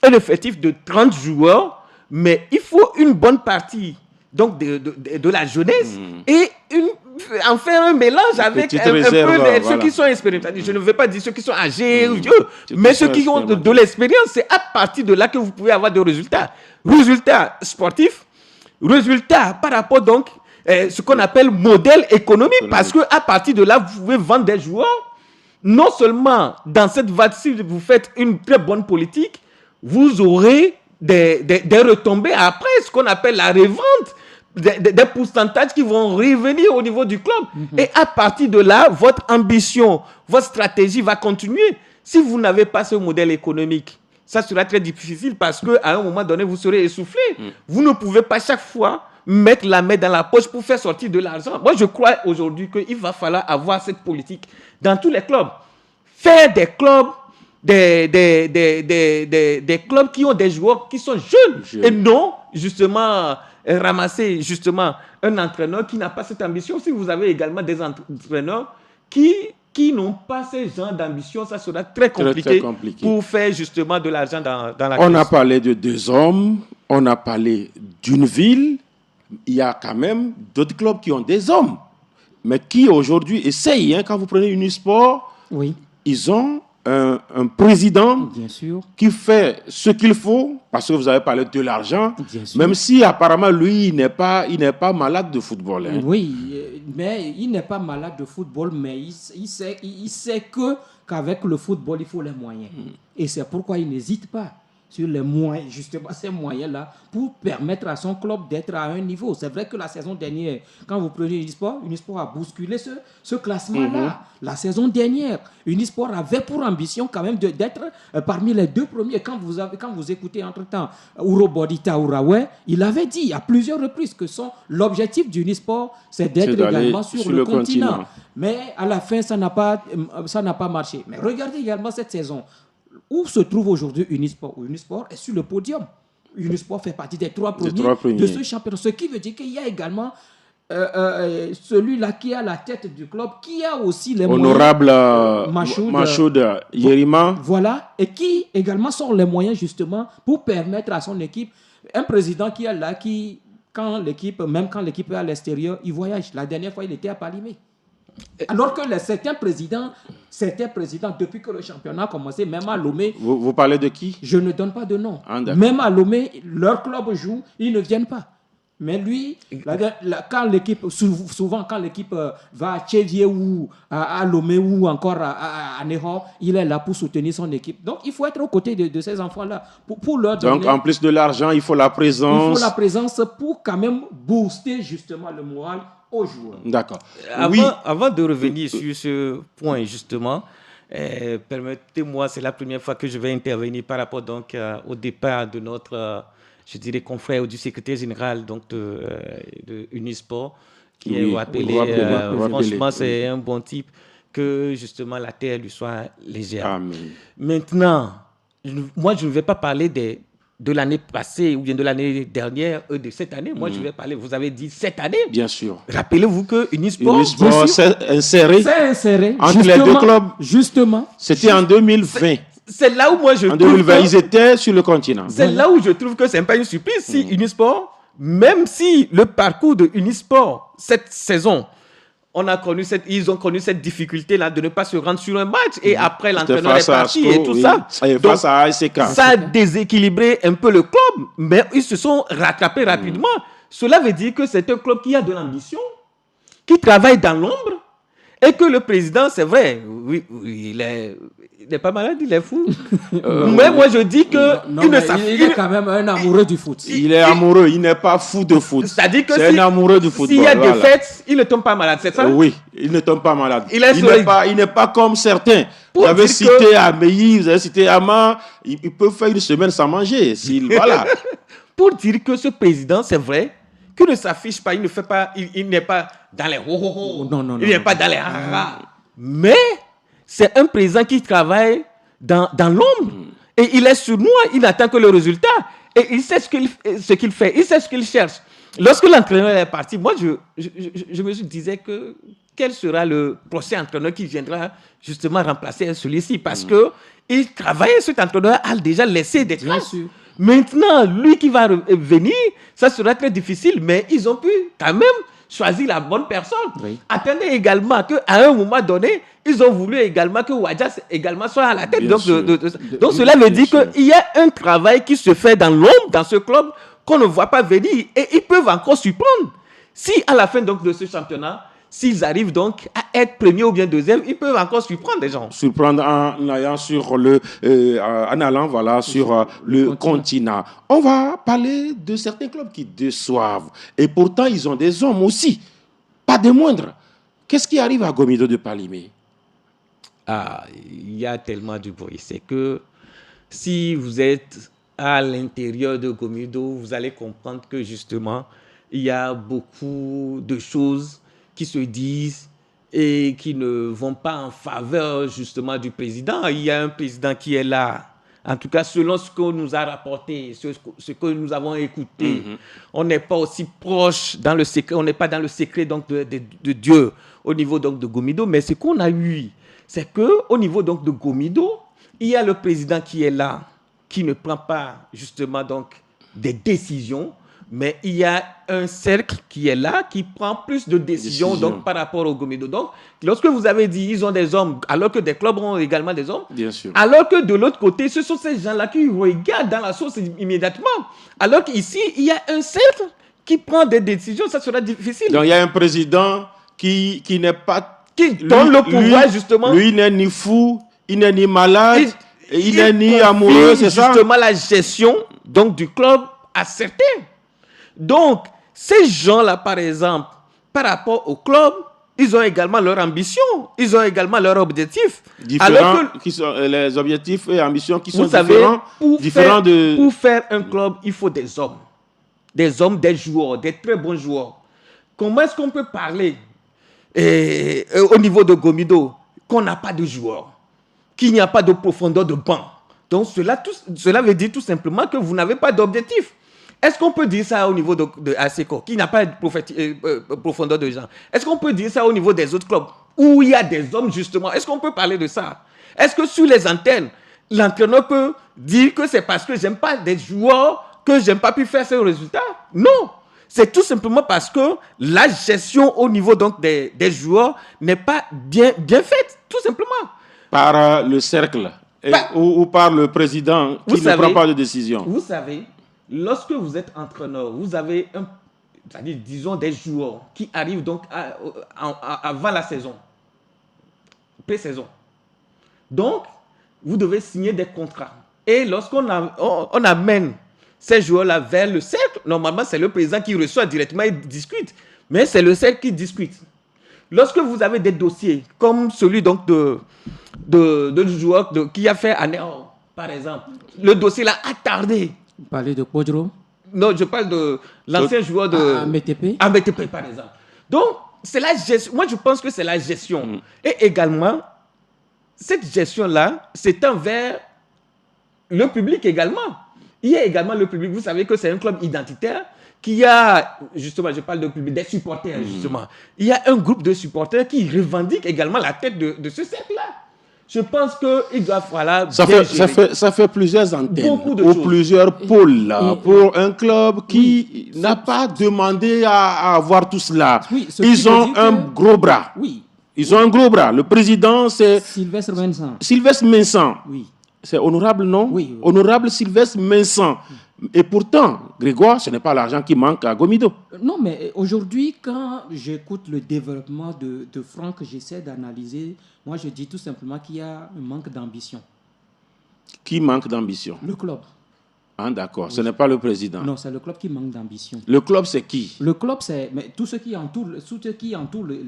de 30 joueurs, mais il faut une bonne partie donc de la jeunesse et en faire un mélange avec un peu ceux qui sont expérimentés. Je ne veux pas dire ceux qui sont âgés ou vieux, mais ceux qui ont de l'expérience. C'est à partir de là que vous pouvez avoir des résultats. Résultats sportifs, résultats par rapport donc ce qu'on appelle modèle économique, parce que à partir de là, vous pouvez vendre des joueurs. Non seulement dans cette vague, si vous faites une très bonne politique, vous aurez des retombées après, ce qu'on appelle la revente, des pourcentages qui vont revenir au niveau du club. Et à partir de là, votre ambition, votre stratégie va continuer. Si vous n'avez pas ce modèle économique, ça sera très difficile parce qu'à un moment donné, vous serez essoufflé. Vous ne pouvez pas chaque fois mettre la main dans la poche pour faire sortir de l'argent. Moi, je crois aujourd'hui qu'il va falloir avoir cette politique dans tous les clubs. Faire des clubs des clubs qui ont des joueurs qui sont jeunes. Et non, justement, ramasser justement un entraîneur qui n'a pas cette ambition. Si vous avez également des entraîneurs qui n'ont pas ce genre d'ambition, ça sera très compliqué, pour faire justement de l'argent dans la On a parlé de 2 hommes, on a parlé d'une ville. Il y a quand même d'autres clubs qui ont des hommes, mais qui aujourd'hui essayent. Quand vous prenez Unisport, ils ont un président bien sûr, qui fait ce qu'il faut, parce que vous avez parlé de l'argent, même si apparemment lui, il n'est pas malade de football. Hein. Oui, mais il n'est pas malade de football, mais il sait qu'avec le football, il faut les moyens. Et c'est pourquoi il n'hésite pas sur les moyens, justement ces moyens-là, pour permettre à son club d'être à un niveau. C'est vrai que la saison dernière, quand vous prenez Unisport a bousculé ce classement-là. La saison dernière, Unisport avait pour ambition quand même d'être parmi les 2 premiers. Quand vous écoutez entre-temps Urobodi Taouraoué, il avait dit à plusieurs reprises que l'objectif d'Unisport, c'est d'être également sur le continent. Mais à la fin, ça n'a pas marché. Mais regardez également cette saison. Où se trouve aujourd'hui Unisport? Unisport est sur le podium. Unisport fait partie des 3 premiers de ce championnat. Ce qui veut dire qu'il y a également celui-là qui est à la tête du club, qui a aussi les honorable Machoud Yerima. Voilà, et qui également sort les moyens justement pour permettre à son équipe, un président qui est là, même quand l'équipe est à l'extérieur, il voyage. La dernière fois, il était à Palimé. Alors que certains présidents, depuis que le championnat a commencé, même à Lomé... Vous parlez de qui? Je ne donne pas de nom. Même à Lomé, leur club joue, ils ne viennent pas. Mais lui, quand l'équipe, souvent quand l'équipe va à Tchévier ou à Lomé ou encore à Ného, il est là pour soutenir son équipe. Donc, il faut être aux côtés de ces enfants-là pour leur donner. Donc, en plus de l'argent, il faut la présence. Il faut la présence pour quand même booster justement le moral aux joueurs. D'accord. Avant de revenir sur ce point, justement, permettez-moi, c'est la première fois que je vais intervenir par rapport donc, au départ de notre... je dirais confrère du secrétaire général donc de Unisport, qui est appelé, franchement, c'est un bon type, que justement la terre lui soit légère. Amen. Maintenant, moi, je ne vais pas parler de l'année passée ou bien de l'année dernière, de cette année. Moi, je vais parler, vous avez dit cette année. Bien sûr. Rappelez-vous que Unisport s'est inséré entre les deux clubs. Justement. C'était en 2020. C'est là où moi je en 2020, ils étaient sur le continent. C'est là où je trouve que c'est pas une surprise si Unisport, même si le parcours de Unisport cette saison, ils ont connu cette difficulté-là de ne pas se rendre sur un match et après l'entraîneur est parti et tout ça. Et donc, face à ASK. Ça a déséquilibré un peu le club, mais ils se sont rattrapés rapidement. Cela veut dire que c'est un club qui a de l'ambition, qui travaille dans l'ombre et que le président, c'est vrai, oui, il n'est pas malade, il est fou. Mais moi, je dis que... il est quand même un amoureux du foot. Il est amoureux, il n'est pas fou de foot. C'est-à-dire que c'est un amoureux du football. S'il y a des fêtes, il ne tombe pas malade, c'est ça? Oui, il ne tombe pas malade. Il n'est pas comme certains. Vous avez cité Ameyi, vous avez cité Ama, il peut faire une semaine sans manger. Voilà. Pour dire que ce président, c'est vrai, qu'il ne s'affiche pas, il n'est pas dans les ho-ho-ho, il n'est pas dans les ha-ha. Mais c'est un président qui travaille dans l'ombre. Et il est sournois, il n'attend que le résultat. Et il sait ce qu'il fait, il sait ce qu'il cherche. Lorsque l'entraîneur est parti, moi, je me disais que quel sera le prochain entraîneur qui viendra justement remplacer celui-ci. Parce que il travaillait, cet entraîneur a déjà laissé des traces. Maintenant, lui qui va venir, ça sera très difficile, mais ils ont pu quand même choisir la bonne personne. Oui. Attendez également qu'à un moment donné, ils ont voulu également que Wadja également soit à la tête. Donc cela veut dire qu'il y a un travail qui se fait dans l'ombre, dans ce club, qu'on ne voit pas venir. Et ils peuvent encore surprendre. Si à la fin donc, de ce championnat, s'ils arrivent donc à être premier ou bien deuxième, ils peuvent encore surprendre les gens. Surprendre en allant sur le continent. On va parler de certains clubs qui déçoivent. Et pourtant, ils ont des hommes aussi. Pas des moindres. Qu'est-ce qui arrive à Gomido de Palimé? Il y a tellement de bruit. C'est que si vous êtes à l'intérieur de Gomido, vous allez comprendre que justement, il y a beaucoup de choses qui se disent et qui ne vont pas en faveur justement du président. Il y a un président qui est là. En tout cas, selon ce qu'on nous a rapporté, ce que nous avons écouté, on n'est pas aussi proche dans le secret, on n'est pas dans le secret donc de Dieu au niveau donc de Gomido, mais ce qu'on a eu, c'est qu'au niveau donc de Gomido, il y a le président qui est là, qui ne prend pas justement donc des décisions, mais il y a un cercle qui est là, qui prend plus de décisions donc, par rapport au Gomido. Donc, lorsque vous avez dit ils ont des hommes, alors que des clubs ont également des hommes, bien sûr. Alors que de l'autre côté, ce sont ces gens-là qui regardent dans la sauce immédiatement. Alors qu'ici, il y a un cercle qui prend des décisions, ça sera difficile. Donc, il y a un président qui n'est pas... Qui donne le pouvoir, justement. Lui, il n'est ni fou, il n'est ni malade, il n'est ni amoureux, c'est ça? Justement, la gestion donc, du club à certains. Donc, ces gens-là, par exemple, par rapport au club, ils ont également leur ambition, ils ont également leurs objectifs. Les objectifs et ambitions qui sont différents. Pour faire un club, il faut des hommes. Des hommes, des joueurs, des très bons joueurs. Comment est-ce qu'on peut parler au niveau de Gomido qu'on n'a pas de joueurs, qu'il n'y a pas de profondeur de banc? Donc, cela veut dire tout simplement que vous n'avez pas d'objectif. Est-ce qu'on peut dire ça au niveau de ASECO, qui n'a pas de profondeur de gens? Est-ce qu'on peut dire ça au niveau des autres clubs, où il y a des hommes, justement? Est-ce qu'on peut parler de ça? Est-ce que sur les antennes, l'entraîneur peut dire que c'est parce que j'aime pas des joueurs que j'aime pas pu faire ce résultat? Non. C'est tout simplement parce que la gestion au niveau donc, des joueurs n'est pas bien faite, tout simplement. Par le cercle ou par le président qui ne prend pas de décision. Vous savez, lorsque vous êtes entraîneur, vous avez c'est-à-dire, disons, des joueurs qui arrivent donc avant la saison, pré-saison. Donc, vous devez signer des contrats. Et lorsqu'on on amène ces joueurs-là vers le cercle, normalement, c'est le président qui reçoit directement et discute. Mais c'est le cercle qui discute. Lorsque vous avez des dossiers, comme celui donc de joueur qui a fait Anéor, par exemple, le dossier là a tardé. Vous parlez de Podro? Non, je parle de l'ancien joueur de Ametepe, par exemple. Donc, c'est la gestion. Moi, je pense que c'est la gestion. Et également, cette gestion-là, c'est envers le public également. Il y a également le public. Vous savez que c'est un club identitaire qui a, justement, je parle de public, des supporters, justement. Il y a un groupe de supporters qui revendiquent également la tête de ce cercle-là. Je pense qu'il doit falloir... Ça fait plusieurs antennes ou plusieurs pôles là, pour un club qui n'a pas demandé à avoir tout cela. Oui, ils ont un gros bras. Oui. Ils ont un gros bras. Le président, c'est... Sylvestre Vincent. Sylvestre Vincent. Oui. C'est honorable, non? Oui. Honorable Sylvestre Vincent. Et pourtant, Grégoire, ce n'est pas l'argent qui manque à Gomido. Non, mais aujourd'hui, quand j'écoute le développement de Franck, j'essaie d'analyser. Moi, je dis tout simplement qu'il y a un manque d'ambition. Qui manque d'ambition? Le club. Ah, d'accord. Oui. Ce n'est pas le président. Non, c'est le club qui manque d'ambition. Le club, c'est qui? Le club, c'est tout ce qui entoure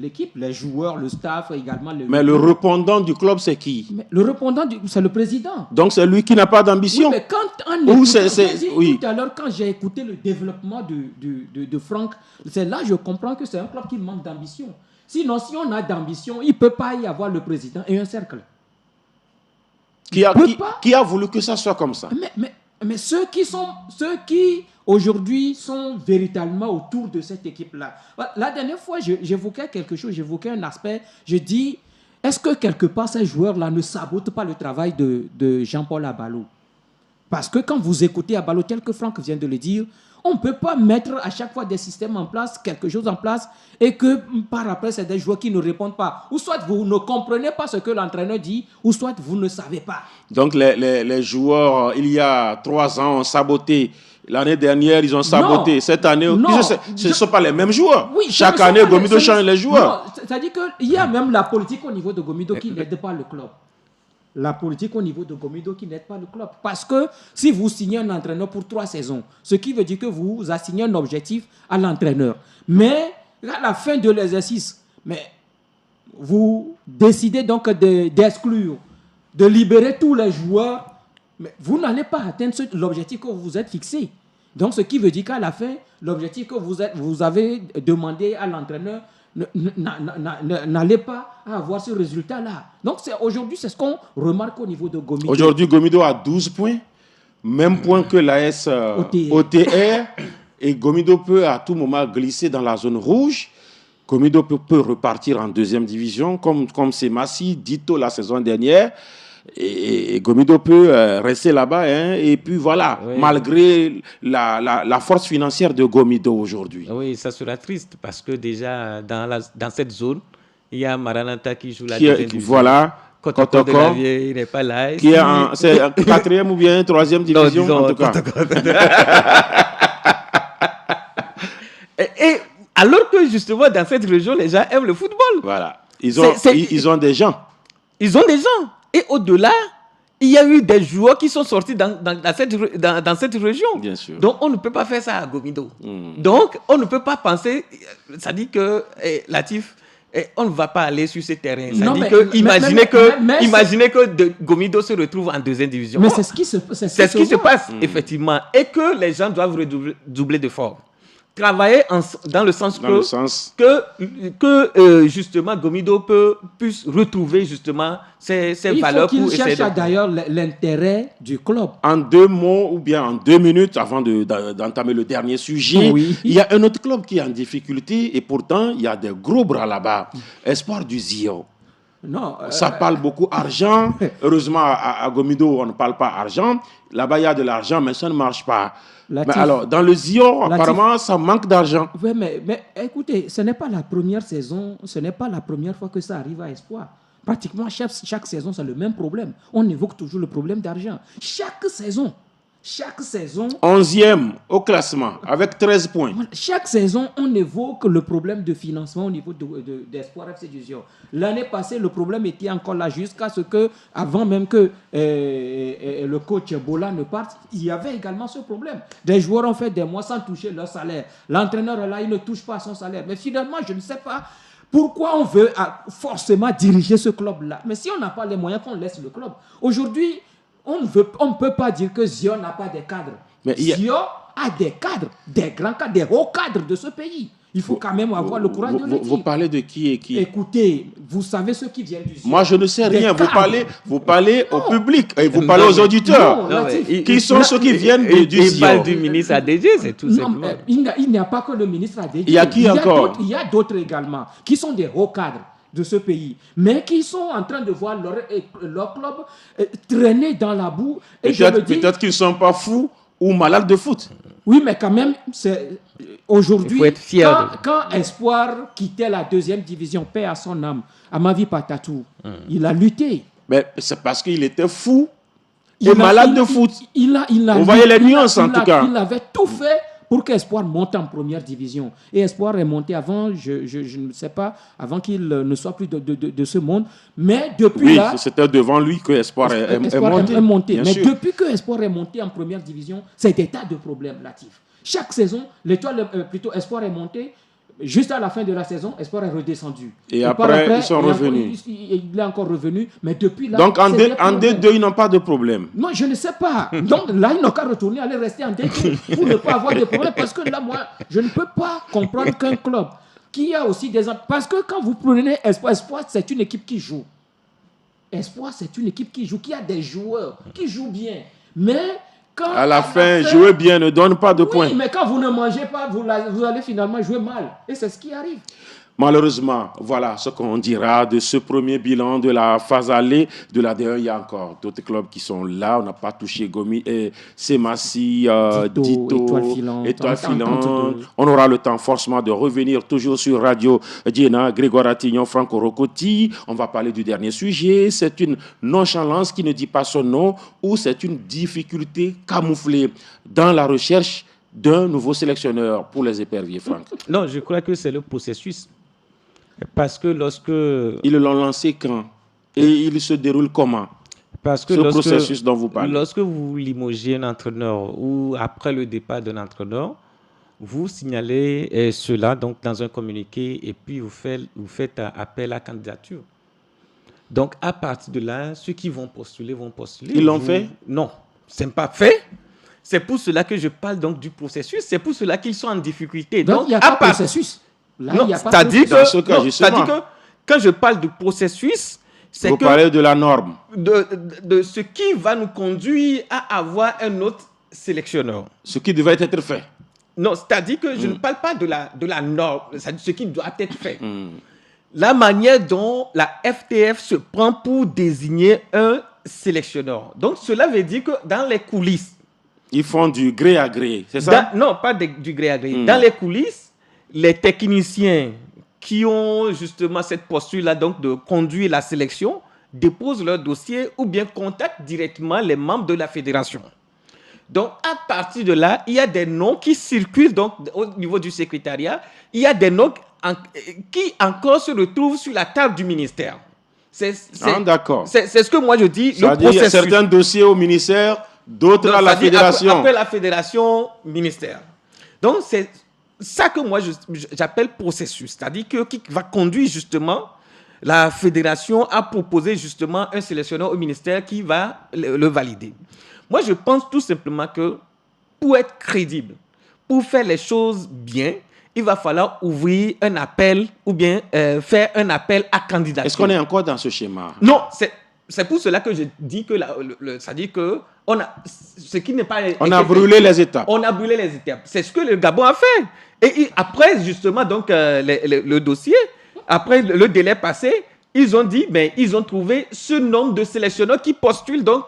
l'équipe, les joueurs, le staff également. Mais le répondant du club, c'est qui? Le répondant, c'est le président. Donc, c'est lui qui n'a pas d'ambition? Oui, mais tout à l'heure, quand j'ai écouté le développement de Franck, c'est là que je comprends que c'est un club qui manque d'ambition. Sinon, si on a d'ambition, il ne peut pas y avoir le président et un cercle. Qui a voulu que ça soit comme ça? Mais ceux qui aujourd'hui sont véritablement autour de cette équipe-là. La dernière fois, j'évoquais quelque chose, j'évoquais un aspect. Je dis, est-ce que quelque part ces joueurs-là ne sabotent pas le travail de Jean-Paul Abalo? Parce que quand vous écoutez Abalo, tel que Franck vient de le dire, on ne peut pas mettre à chaque fois des systèmes en place, quelque chose en place, et que par après, c'est des joueurs qui ne répondent pas. Ou soit vous ne comprenez pas ce que l'entraîneur dit, ou soit vous ne savez pas. Donc les joueurs, il y a 3 ans, ont saboté. L'année dernière, ils ont saboté. Non, cette année, ce ne sont pas les mêmes joueurs. Oui, chaque année, Gomido change les joueurs. C'est-à-dire qu'il y a même la politique au niveau de Gomido qui n'aide pas le club. La politique au niveau de Gomido qui n'aide pas le club. Parce que si vous signez un entraîneur pour 3 saisons, ce qui veut dire que vous assignez un objectif à l'entraîneur. Mais à la fin de l'exercice, vous décidez donc d'exclure, de libérer tous les joueurs. Mais vous n'allez pas atteindre l'objectif que vous vous êtes fixé. Donc ce qui veut dire qu'à la fin, l'objectif que vous avez demandé à l'entraîneur, n'allez pas avoir ce résultat-là. Donc aujourd'hui, c'est ce qu'on remarque au niveau de Gomido. Aujourd'hui, Gomido a 12 points, même point que l'AS OTR, et Gomido peut à tout moment glisser dans la zone rouge. Gomido peut repartir en 2e division, comme c'est Massi, Dito la saison dernière. Et Gomido peut rester là-bas, et puis voilà, oui. Malgré la force financière de Gomido aujourd'hui. Oui, ça sera triste parce que déjà dans cette zone, il y a Maranatha qui joue la deuxième division. Voilà, Kotoko, il n'est pas là. Qui est c'est 4e ou bien 3e division, non, disons, en tout cas. et alors que justement dans cette région, les gens aiment le football. Voilà, ils ont des gens. Ils ont des gens. Et au-delà, il y a eu des joueurs qui sont sortis dans cette région. Bien sûr. Donc, on ne peut pas faire ça à Gomido. Donc, on ne peut pas penser... Ça dit que, Latif, on ne va pas aller sur ce terrain. Ça dit que, imaginez que Gomido se retrouve en 2e division. Mais c'est ce qui se passe, effectivement. Et que les gens doivent redoubler d'efforts. Travailler dans le sens que justement Gomido puisse retrouver justement ses valeurs. Il faut qu'il cherche d'ailleurs l'intérêt du club. En 2 mots ou bien en 2 minutes avant d'entamer le dernier sujet, il y a un autre club qui est en difficulté et pourtant il y a des gros bras là-bas. Espoir du Zio. Non, ça parle beaucoup argent. Heureusement, à Gomido, on ne parle pas argent. Là-bas, il y a de l'argent, mais ça ne marche pas. Mais alors, dans le Zion, apparemment, ça manque d'argent. Oui, mais écoutez, ce n'est pas la première saison, ce n'est pas la première fois que ça arrive à Espoir. Pratiquement chaque saison, c'est le même problème. On évoque toujours le problème d'argent. Chaque saison, chaque saison... 11e au classement, avec 13 points. Chaque saison, on évoque le problème de financement au niveau d'Espoir FC Division. L'année passée, le problème était encore là jusqu'à ce que, avant même que le coach Bola ne parte, il y avait également ce problème. Des joueurs ont fait des mois sans toucher leur salaire. L'entraîneur est là, il ne touche pas son salaire. Mais finalement, je ne sais pas pourquoi on veut forcément diriger ce club-là. Mais si on n'a pas les moyens, qu'on laisse le club. Aujourd'hui, on ne peut pas dire que Zion n'a pas des cadres. Zion a des cadres, des grands cadres, des hauts cadres de ce pays. Il faut quand même avoir le courage de le dire. Vous parlez de qui et qui? Écoutez, vous savez ceux qui viennent du Zion. Moi, je ne sais rien. Vous parlez au public et vous parlez aux auditeurs. Qui sont ceux qui viennent du Zion? Il parle du ministre ADG, c'est tout simplement. Il n'y a pas que le ministre ADG. Il y a qui encore? Il y a d'autres également, qui sont des hauts cadres de ce pays, mais qui sont en train de voir leur club traîner dans la boue. Peut-être qu'ils ne sont pas fous ou malades de foot. Oui, mais quand même, aujourd'hui, fier quand Espoir quittait la 2e division, paix à son âme, Amavi Patatou, il a lutté. Mais c'est parce qu'il était fou et malade de foot. Vous voyez les nuances en tout cas. Il avait tout fait pour qu'Espoir monte en première division. Et Espoir est monté avant, je ne sais pas, avant qu'il ne soit plus de ce monde. Mais depuis là... Oui, c'était devant lui que Espoir est monté. Mais depuis que Espoir est monté en première division, c'est des tas de problèmes relatifs. Chaque saison, Espoir est monté. Juste à la fin de la saison, Espoir est redescendu. Et après, ils sont revenus. Il est encore revenu, mais depuis là... Donc en D2, ils n'ont pas de problème. Non, je ne sais pas. Donc là, ils n'ont qu'à retourner, aller rester en D2 pour ne pas avoir de problème. Parce que là, moi, je ne peux pas comprendre qu'un club qui a aussi des... Parce que quand vous prenez Espoir, c'est une équipe qui joue. Espoir, c'est une équipe qui joue, qui a des joueurs, qui jouent bien. Mais... à la fin, jouer bien ne donne pas de points. Oui, mais quand vous ne mangez pas, vous allez finalement jouer mal. Et c'est ce qui arrive. Malheureusement, voilà ce qu'on dira de ce premier bilan de la phase allée de la D1. Il y a encore d'autres clubs qui sont là. On n'a pas touché Gomi et Semassi, Dito, Étoile Filante. On aura le temps forcément de revenir toujours sur Radio Djena, Grégoire Attignon, Franco Rocotti. On va parler du dernier sujet. C'est une nonchalance qui ne dit pas son nom ou c'est une difficulté camouflée dans la recherche d'un nouveau sélectionneur pour les éperviers, Franck? Non, je crois que c'est le processus. Parce que lorsque... Ils l'ont lancé quand? Et il se déroule comment? Parce que ce processus dont vous parlez. Lorsque vous limogez un entraîneur ou après le départ d'un entraîneur, vous signalez cela donc, dans un communiqué et puis vous faites appel à candidature. Donc, à partir de là, ceux qui vont postuler. Ils l'ont fait? Non, ce n'est pas fait. C'est pour cela que je parle donc du processus. C'est pour cela qu'ils sont en difficulté. Donc il n'y a pas de processus. C'est-à-dire que quand je parle du processus, c'est vous parlez de la norme. De ce qui va nous conduire à avoir un autre sélectionneur. Ce qui devait être fait. Non, c'est-à-dire que je ne parle pas de la norme, c'est-à-dire ce qui doit être fait. La manière dont la FTF se prend pour désigner un sélectionneur. Donc cela veut dire que dans les coulisses, ils font du gré à gré, c'est ça? Non, pas du gré à gré. Dans les coulisses, les techniciens qui ont justement cette posture-là donc de conduire la sélection déposent leur dossier ou bien contactent directement les membres de la fédération. Donc, à partir de là, il y a des noms qui circulent donc, au niveau du secrétariat. Il y a des noms qui encore se retrouvent sur la table du ministère. D'accord. C'est ce que moi je dis. Ça veut dire qu'il y a certains dossiers au ministère, d'autres à la fédération. Après la fédération, ministère. Donc, c'est ça que moi j'appelle processus. C'est-à-dire qui va conduire justement la fédération à proposer justement un sélectionneur au ministère qui va le valider. Moi, je pense tout simplement que pour être crédible, pour faire les choses bien, il va falloir ouvrir un appel ou bien faire un appel à candidature. Est-ce qu'on est encore dans ce schéma? Non, c'est pour cela que je dis que c'est-à-dire que ce qui n'est pas... On a brûlé les étapes. On a brûlé les étapes. C'est ce que le Gabon a fait. Et après, justement, donc, le dossier, après le délai passé, ils ont dit, ils ont trouvé ce nombre de sélectionneurs qui postulent donc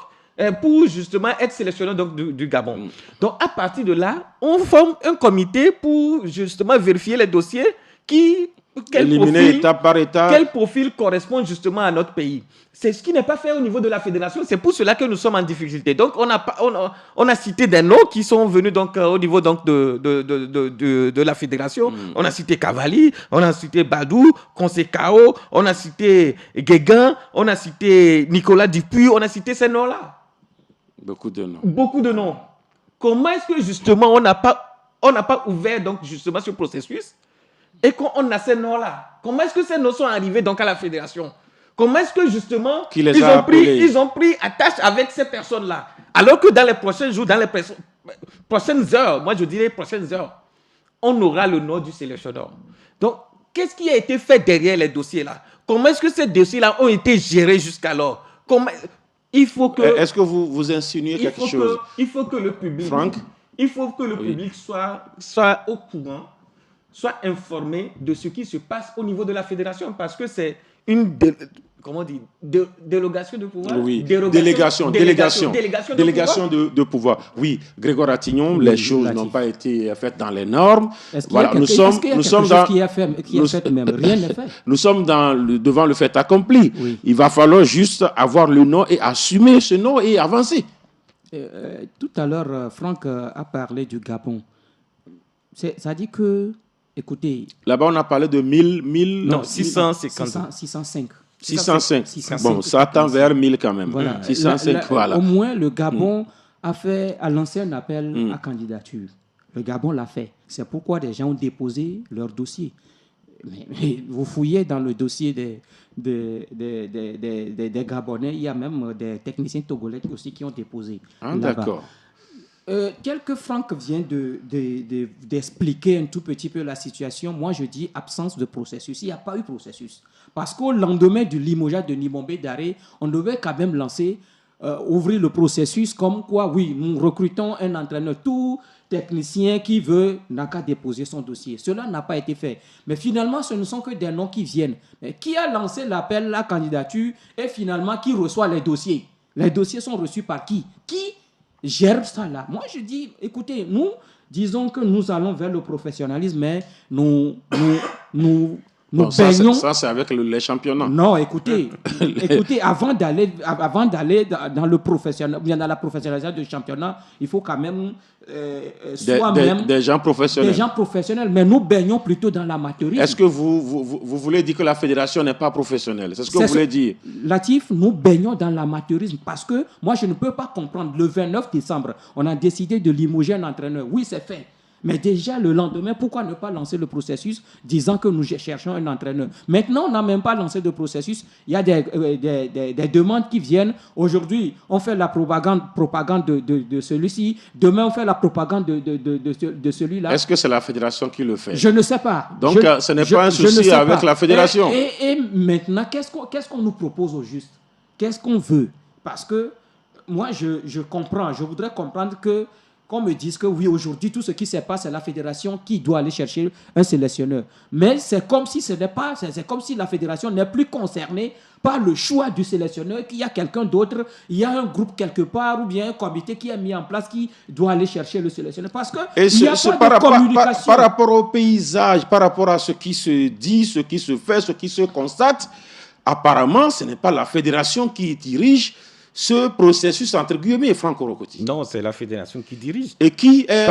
pour justement être sélectionneur donc, du Gabon. Donc, à partir de là, on forme un comité pour justement vérifier les dossiers qui éliminer étape par étape. Quel profil correspond justement à notre pays? C'est ce qui n'est pas fait au niveau de la fédération. C'est pour cela que nous sommes en difficulté. Donc, on a cité des noms qui sont venus donc, au niveau donc, de la fédération. On a cité Cavalli, on a cité Badou, Conseil-Kao, on a cité Guéguin, on a cité Nicolas Dupuis, on a cité ces noms-là. Beaucoup de noms. Beaucoup de noms. Comment est-ce que justement on n'a pas ouvert donc justement ce processus et qu'on a ces noms-là? Comment est-ce que ces noms sont arrivés donc à la fédération? Comment est-ce que justement ils ont pris attache avec ces personnes-là? Alors que dans les prochains jours, dans les prochaines heures, moi je dirais prochaines heures, on aura le nom du sélectionneur. Donc, qu'est-ce qui a été fait derrière les dossiers-là? Comment est-ce que ces dossiers-là ont été gérés jusqu'alors? Il faut que... Est-ce que vous insinuez quelque chose? Il faut que le public... Franck? Il faut que le public soit au courant, soit informé de ce qui se passe au niveau de la fédération, parce que c'est une... délégation de pouvoir? Oui, délégation de pouvoir. Oui, Grégoire Attignon, les choses n'ont pas été faites dans les normes. Voilà, nous sommes dans... qui est fait même? Rien n'est fait. Nous sommes devant le fait accompli. Oui. Il va falloir juste avoir le nom et assumer ce nom et avancer. Tout à l'heure, Franck a parlé du Gabon. Ça dit que, écoutez... Là-bas, on a parlé de 1000... Non, 650. 605. Bon, ça tend vers 1000 quand même. Voilà. 605, voilà. Au moins, le Gabon a lancé un appel à candidature. Le Gabon l'a fait. C'est pourquoi des gens ont déposé leur dossier. Mais vous fouillez dans le dossier des Gabonais, il y a même des techniciens togolais aussi qui ont déposé. Ah, d'accord. Tel que Franck vient d'expliquer un tout petit peu la situation, moi je dis absence de processus. Il n'y a pas eu processus. Parce qu'au lendemain du limogeage de Nimombe Daré, on devait quand même ouvrir le processus comme quoi, oui, nous recrutons un entraîneur. Tout technicien qui veut n'a qu'à déposer son dossier. Cela n'a pas été fait. Mais finalement, ce ne sont que des noms qui viennent. Mais qui a lancé l'appel, la candidature, et finalement qui reçoit les dossiers? Les dossiers sont reçus par qui? Qui gère ça là? Moi, je dis, écoutez, nous, disons que nous allons vers le professionnalisme, mais nous baignons... Ça, c'est avec les championnats. Non, écoutez, avant d'aller dans le professionnel, bien dans la professionnalisation du championnat, il faut quand même des gens professionnels. Des gens professionnels, mais nous baignons plutôt dans l'amateurisme. Est-ce que vous voulez dire que la fédération n'est pas professionnelle? C'est ce que vous voulez dire? Latif, nous baignons dans l'amateurisme parce que moi, je ne peux pas comprendre. Le 29 décembre, on a décidé de limoger un entraîneur. Oui, c'est fait. Mais déjà, le lendemain, pourquoi ne pas lancer le processus disant que nous cherchons un entraîneur? Maintenant, on n'a même pas lancé de processus. Il y a des demandes qui viennent. Aujourd'hui, on fait la propagande de celui-ci. Demain, on fait la propagande de celui-là. Est-ce que c'est la fédération qui le fait? Je ne sais pas. Donc, ce n'est pas un souci avec la fédération. Et maintenant, qu'est-ce qu'on nous propose au juste? Qu'est-ce qu'on veut? Parce que moi, je comprends. Je voudrais comprendre qu'on me dise que oui, aujourd'hui, tout ce qui se passe, c'est la fédération qui doit aller chercher un sélectionneur. Mais c'est comme si c'est comme si la fédération n'est plus concernée par le choix du sélectionneur, qu'il y a quelqu'un d'autre, il y a un groupe quelque part ou bien un comité qui est mis en place qui doit aller chercher le sélectionneur. Parce que il n'y a pas de communication. Par rapport au paysage, par rapport à ce qui se dit, ce qui se fait, ce qui se constate, apparemment, ce n'est pas la fédération qui dirige ce processus entre guillemets, Franck Orokoti. Non, c'est la fédération qui dirige. Et qui est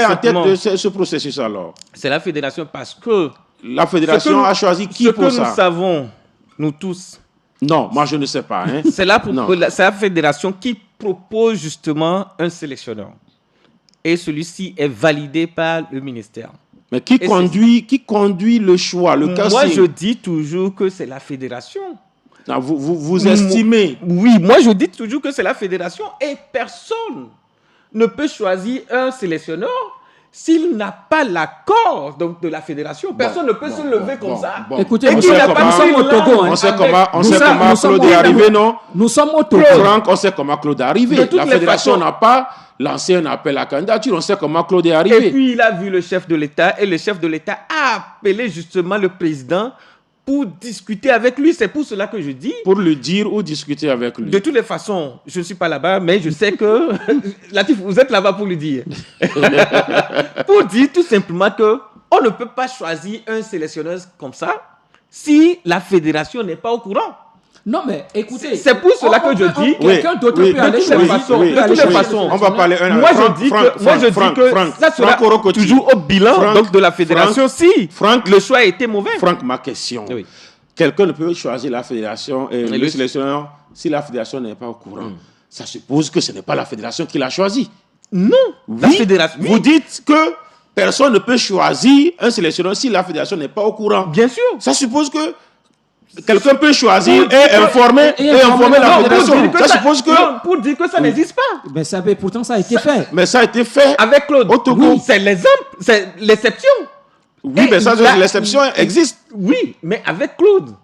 en tête de ce processus alors? C'est la fédération parce que... La fédération a choisi qui pour ça? Ce que nous savons, nous tous... Non, moi je ne sais pas. Hein. C'est la fédération qui propose justement un sélectionneur. Et celui-ci est validé par le ministère. Mais qui conduit le choix, le casting? Moi je dis toujours que c'est la fédération. Non, vous estimez? Oui, moi je dis toujours que c'est la fédération et personne ne peut choisir un sélectionneur s'il n'a pas l'accord de la fédération. Personne ne peut se lever comme ça. Écoutez, nous sommes au Togo. On sait comment Claude est arrivé, non? Nous sommes au Togo. Franck, on sait comment Claude est arrivé. La fédération n'a pas lancé un appel à candidature. On sait comment Claude est arrivé. Et puis il a vu le chef de l'État et le chef de l'État a appelé justement le président pour discuter avec lui. C'est pour cela que je dis... Pour le dire ou discuter avec lui. De toutes les façons, je ne suis pas là-bas, mais je sais que... Latif, vous êtes là-bas pour le dire. Pour dire tout simplement que on ne peut pas choisir un sélectionneur comme ça si la fédération n'est pas au courant. Non, mais écoutez, c'est pour cela que je dis quelqu'un d'autre peut aller de toutes les façons. On va parler Moi, je dis que ça sera toujours au bilan donc, de la fédération si le choix a été mauvais. Franck, ma question. Oui. Quelqu'un ne peut choisir la fédération et le sélectionneur si la fédération n'est pas au courant. Ça suppose que ce n'est pas la fédération qui l'a choisi. Non, la fédération. Vous dites que personne ne peut choisir un sélectionneur si la fédération n'est pas au courant. Bien sûr. Ça suppose que quelqu'un peut choisir et informer la fédération. Ça suppose que... Non, pour dire que ça n'existe pas. Mais pourtant, ça a été fait. Mais ça a été fait avec Claude. Oui, c'est l'exemple, c'est l'exception. Oui, mais ça, l'exception existe. Oui, mais avec Claude.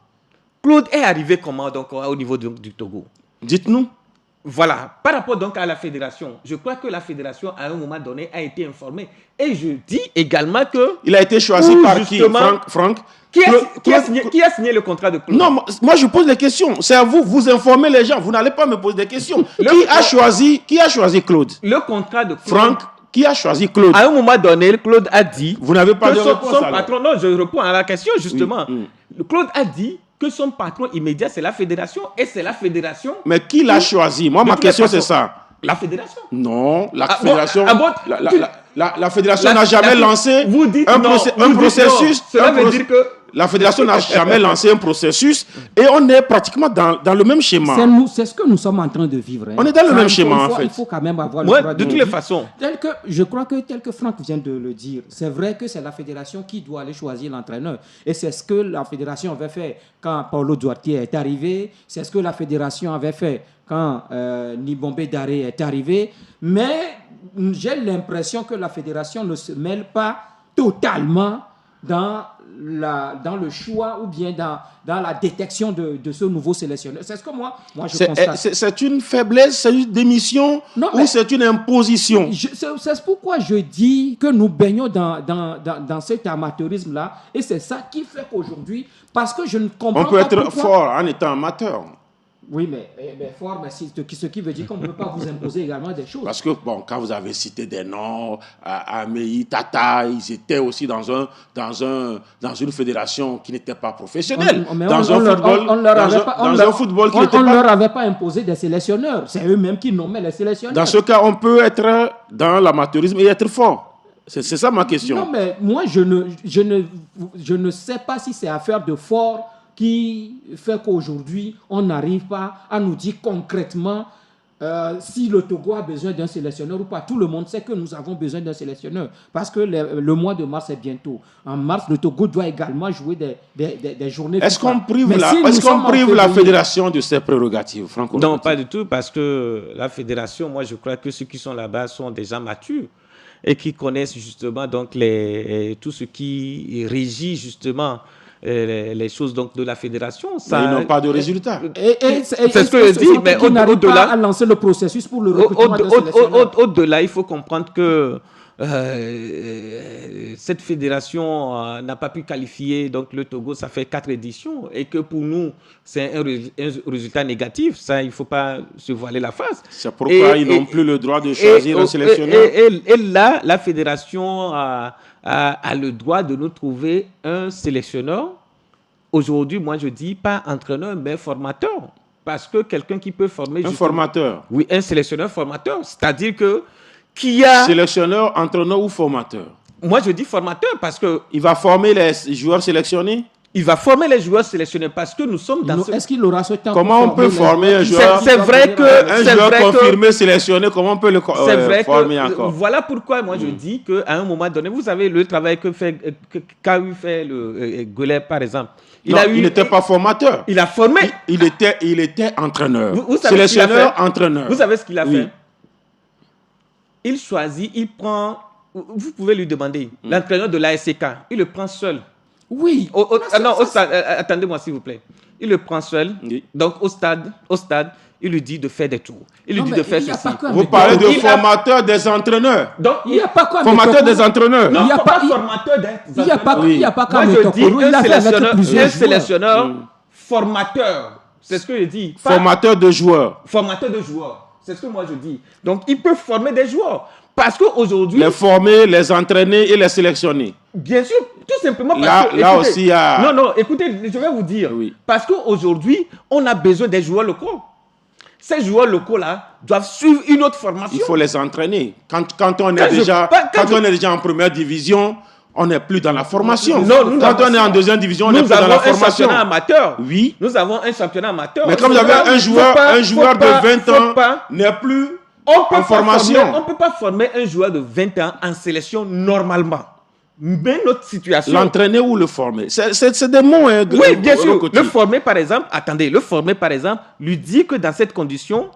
Claude est arrivé comment donc au niveau du Togo? Dites-nous. Voilà, par rapport donc à la fédération, je crois que la fédération à un moment donné a été informée. Et je dis également que... Il a été choisi par qui, Franck? Qui a signé le contrat de Claude? Non, moi je pose des questions. C'est à vous, vous informez les gens. Vous n'allez pas me poser des questions. Qui a choisi Claude? Le contrat de Claude. Franck, qui a choisi Claude? À un moment donné, Claude a dit... Vous n'avez pas de réponse son patron, non, je réponds à la question justement. Claude a dit que son patron immédiat, c'est la fédération, et c'est la fédération... Mais qui l'a choisi? Moi, ma question, c'est ça. La fédération. Non, la fédération... La fédération n'a jamais lancé un processus... Cela veut dire que... La fédération n'a jamais lancé un processus et on est pratiquement dans le même schéma. C'est ce que nous sommes en train de vivre. On est dans le même schéma, en fait. Il faut quand même avoir le droit de toutes les façons. Je crois que tel que Franck vient de le dire, c'est vrai que c'est la fédération qui doit aller choisir l'entraîneur. Et c'est ce que la fédération avait fait quand Paulo Duarte est arrivé. C'est ce que la fédération avait fait quand Nibombe Daré est arrivé. Mais j'ai l'impression que la fédération ne se mêle pas totalement dans le choix ou bien dans la détection de ce nouveau sélectionneur. C'est ce que moi je constate. C'est une faiblesse, c'est une démission ou c'est une imposition? C'est pourquoi je dis que nous baignons dans cet amateurisme-là et c'est ça qui fait qu'aujourd'hui, parce que je ne comprends pas on peut être fort en étant amateur. Oui, mais fort, mais ce qui veut dire qu'on ne peut pas vous imposer également des choses. Parce que, quand vous avez cité des noms, Améi, Tata, ils étaient aussi dans une fédération qui n'était pas professionnelle. On ne leur avait pas imposé des sélectionneurs. C'est eux-mêmes qui nommaient les sélectionneurs. Dans ce cas, on peut être dans l'amateurisme et être fort. C'est ça ma question. Non, mais moi, je ne sais pas si c'est affaire de fort qui fait qu'aujourd'hui, on n'arrive pas à nous dire concrètement si le Togo a besoin d'un sélectionneur ou pas. Tout le monde sait que nous avons besoin d'un sélectionneur parce que le mois de mars est bientôt. En mars, le Togo doit également jouer des journées. Est-ce qu'on prive la fédération de ses prérogatives, Franck? Non, pas du tout, parce que la fédération, moi je crois que ceux qui sont là-bas sont déjà matures et qui connaissent justement donc tout ce qui régit justement les choses donc de la fédération. Ça, ils n'ont pas de résultats. C'est ce que je dis, mais au-delà, à lancer le processus pour le recrutement de sélectionneur. Au-delà, il faut comprendre que cette fédération n'a pas pu qualifier donc le Togo, ça fait 4 éditions et que pour nous c'est un résultat négatif. Ça, il ne faut pas se voiler la face. C'est pourquoi ils n'ont plus le droit de choisir un sélectionneur. Et là, la fédération a le droit de nous trouver un sélectionneur. Aujourd'hui, moi je dis pas entraîneur, mais formateur. Parce que quelqu'un qui peut former... Un formateur. Oui, un sélectionneur formateur. C'est-à-dire que qui a... Sélectionneur, entraîneur ou formateur? Moi je dis formateur parce que... Il va former les joueurs sélectionnés? Il va former les joueurs sélectionnés parce que nous sommes dans... Est-ce qu'il aura ce temps? Comment on peut former un joueur? C'est vrai que... Un joueur confirmé, sélectionné, comment on peut le former encore? Voilà pourquoi moi je dis qu'à un moment donné, vous savez le travail qu'a eu fait le Goulet par exemple. Il n'était pas formateur. Il a formé. Il était entraîneur. Vous savez sélectionneur, entraîneur. Vous savez ce qu'il a fait? Il choisit, il prend... Vous pouvez lui demander. L'entraîneur de l'ASK, il le prend seul. Oui. Attendez-moi s'il vous plaît. Il le prend seul. Oui. Donc au stade, il lui dit de faire des tours. Il lui dit de faire ceci. Vous parlez de formateur des entraîneurs. Donc il n'y a pas quoi. Formateur des entraîneurs. Non, il n'y a pas formateur des entraîneurs. Il n'y a pas quoi. Moi je dis un sélectionneur formateur. C'est ce que je dis. Formateur de joueurs. Formateur de joueurs. C'est ce que moi je dis. Donc il peut former des joueurs. Parce qu'aujourd'hui... Les former, les entraîner et les sélectionner. Bien sûr, tout simplement parce Là, que... là écoutez, aussi, il y a... Non, écoutez, je vais vous dire. Oui. Parce qu'aujourd'hui, on a besoin des joueurs locaux. Ces joueurs locaux-là doivent suivre une autre formation. Il faut les entraîner. Quand on est déjà en première division, on n'est plus dans la formation. Quand on est en deuxième division, on n'est plus dans la formation. Nous avons un championnat amateur. Oui. Nous avons un championnat amateur. Mais comme vous avez un joueur de 20 ans n'est plus en formation. On ne peut pas former un joueur de 20 ans en sélection normalement. Mais notre situation... L'entraîner ou le former, c'est des mots. Hein, oui, bien sûr. Le former, par exemple, lui dit que dans cette condition,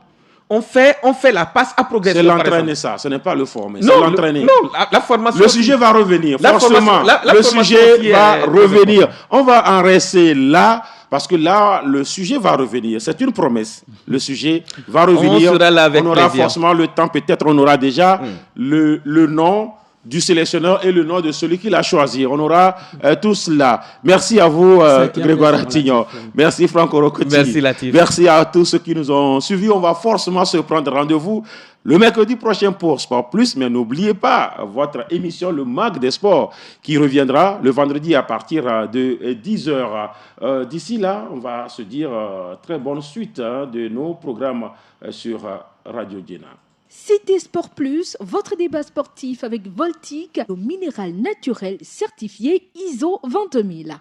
on fait la passe à progression. C'est l'entraîner ça, ce n'est pas le former, c'est l'entraîner. Non, la formation... Le sujet va revenir, forcément. Le sujet va revenir. On va en rester là, parce que là, le sujet va revenir. C'est une promesse. Le sujet va revenir. On sera là avec plaisir. Forcément le temps, peut-être on aura déjà le nom du sélectionneur et le nom de celui qui l'a choisi. On aura tout cela. Merci à vous, Grégoire Ratignon. Merci, Franck Orokotti. Merci, Latif. Merci à tous ceux qui nous ont suivis. On va forcément se prendre rendez-vous le mercredi prochain pour Sport Plus. Mais n'oubliez pas votre émission, le MAG des Sports, qui reviendra le vendredi à partir de 10h. D'ici là, on va se dire très bonne suite de nos programmes sur Radio Djena. C'était Sport Plus, votre débat sportif avec Voltic, au minéral naturel certifié ISO 22000.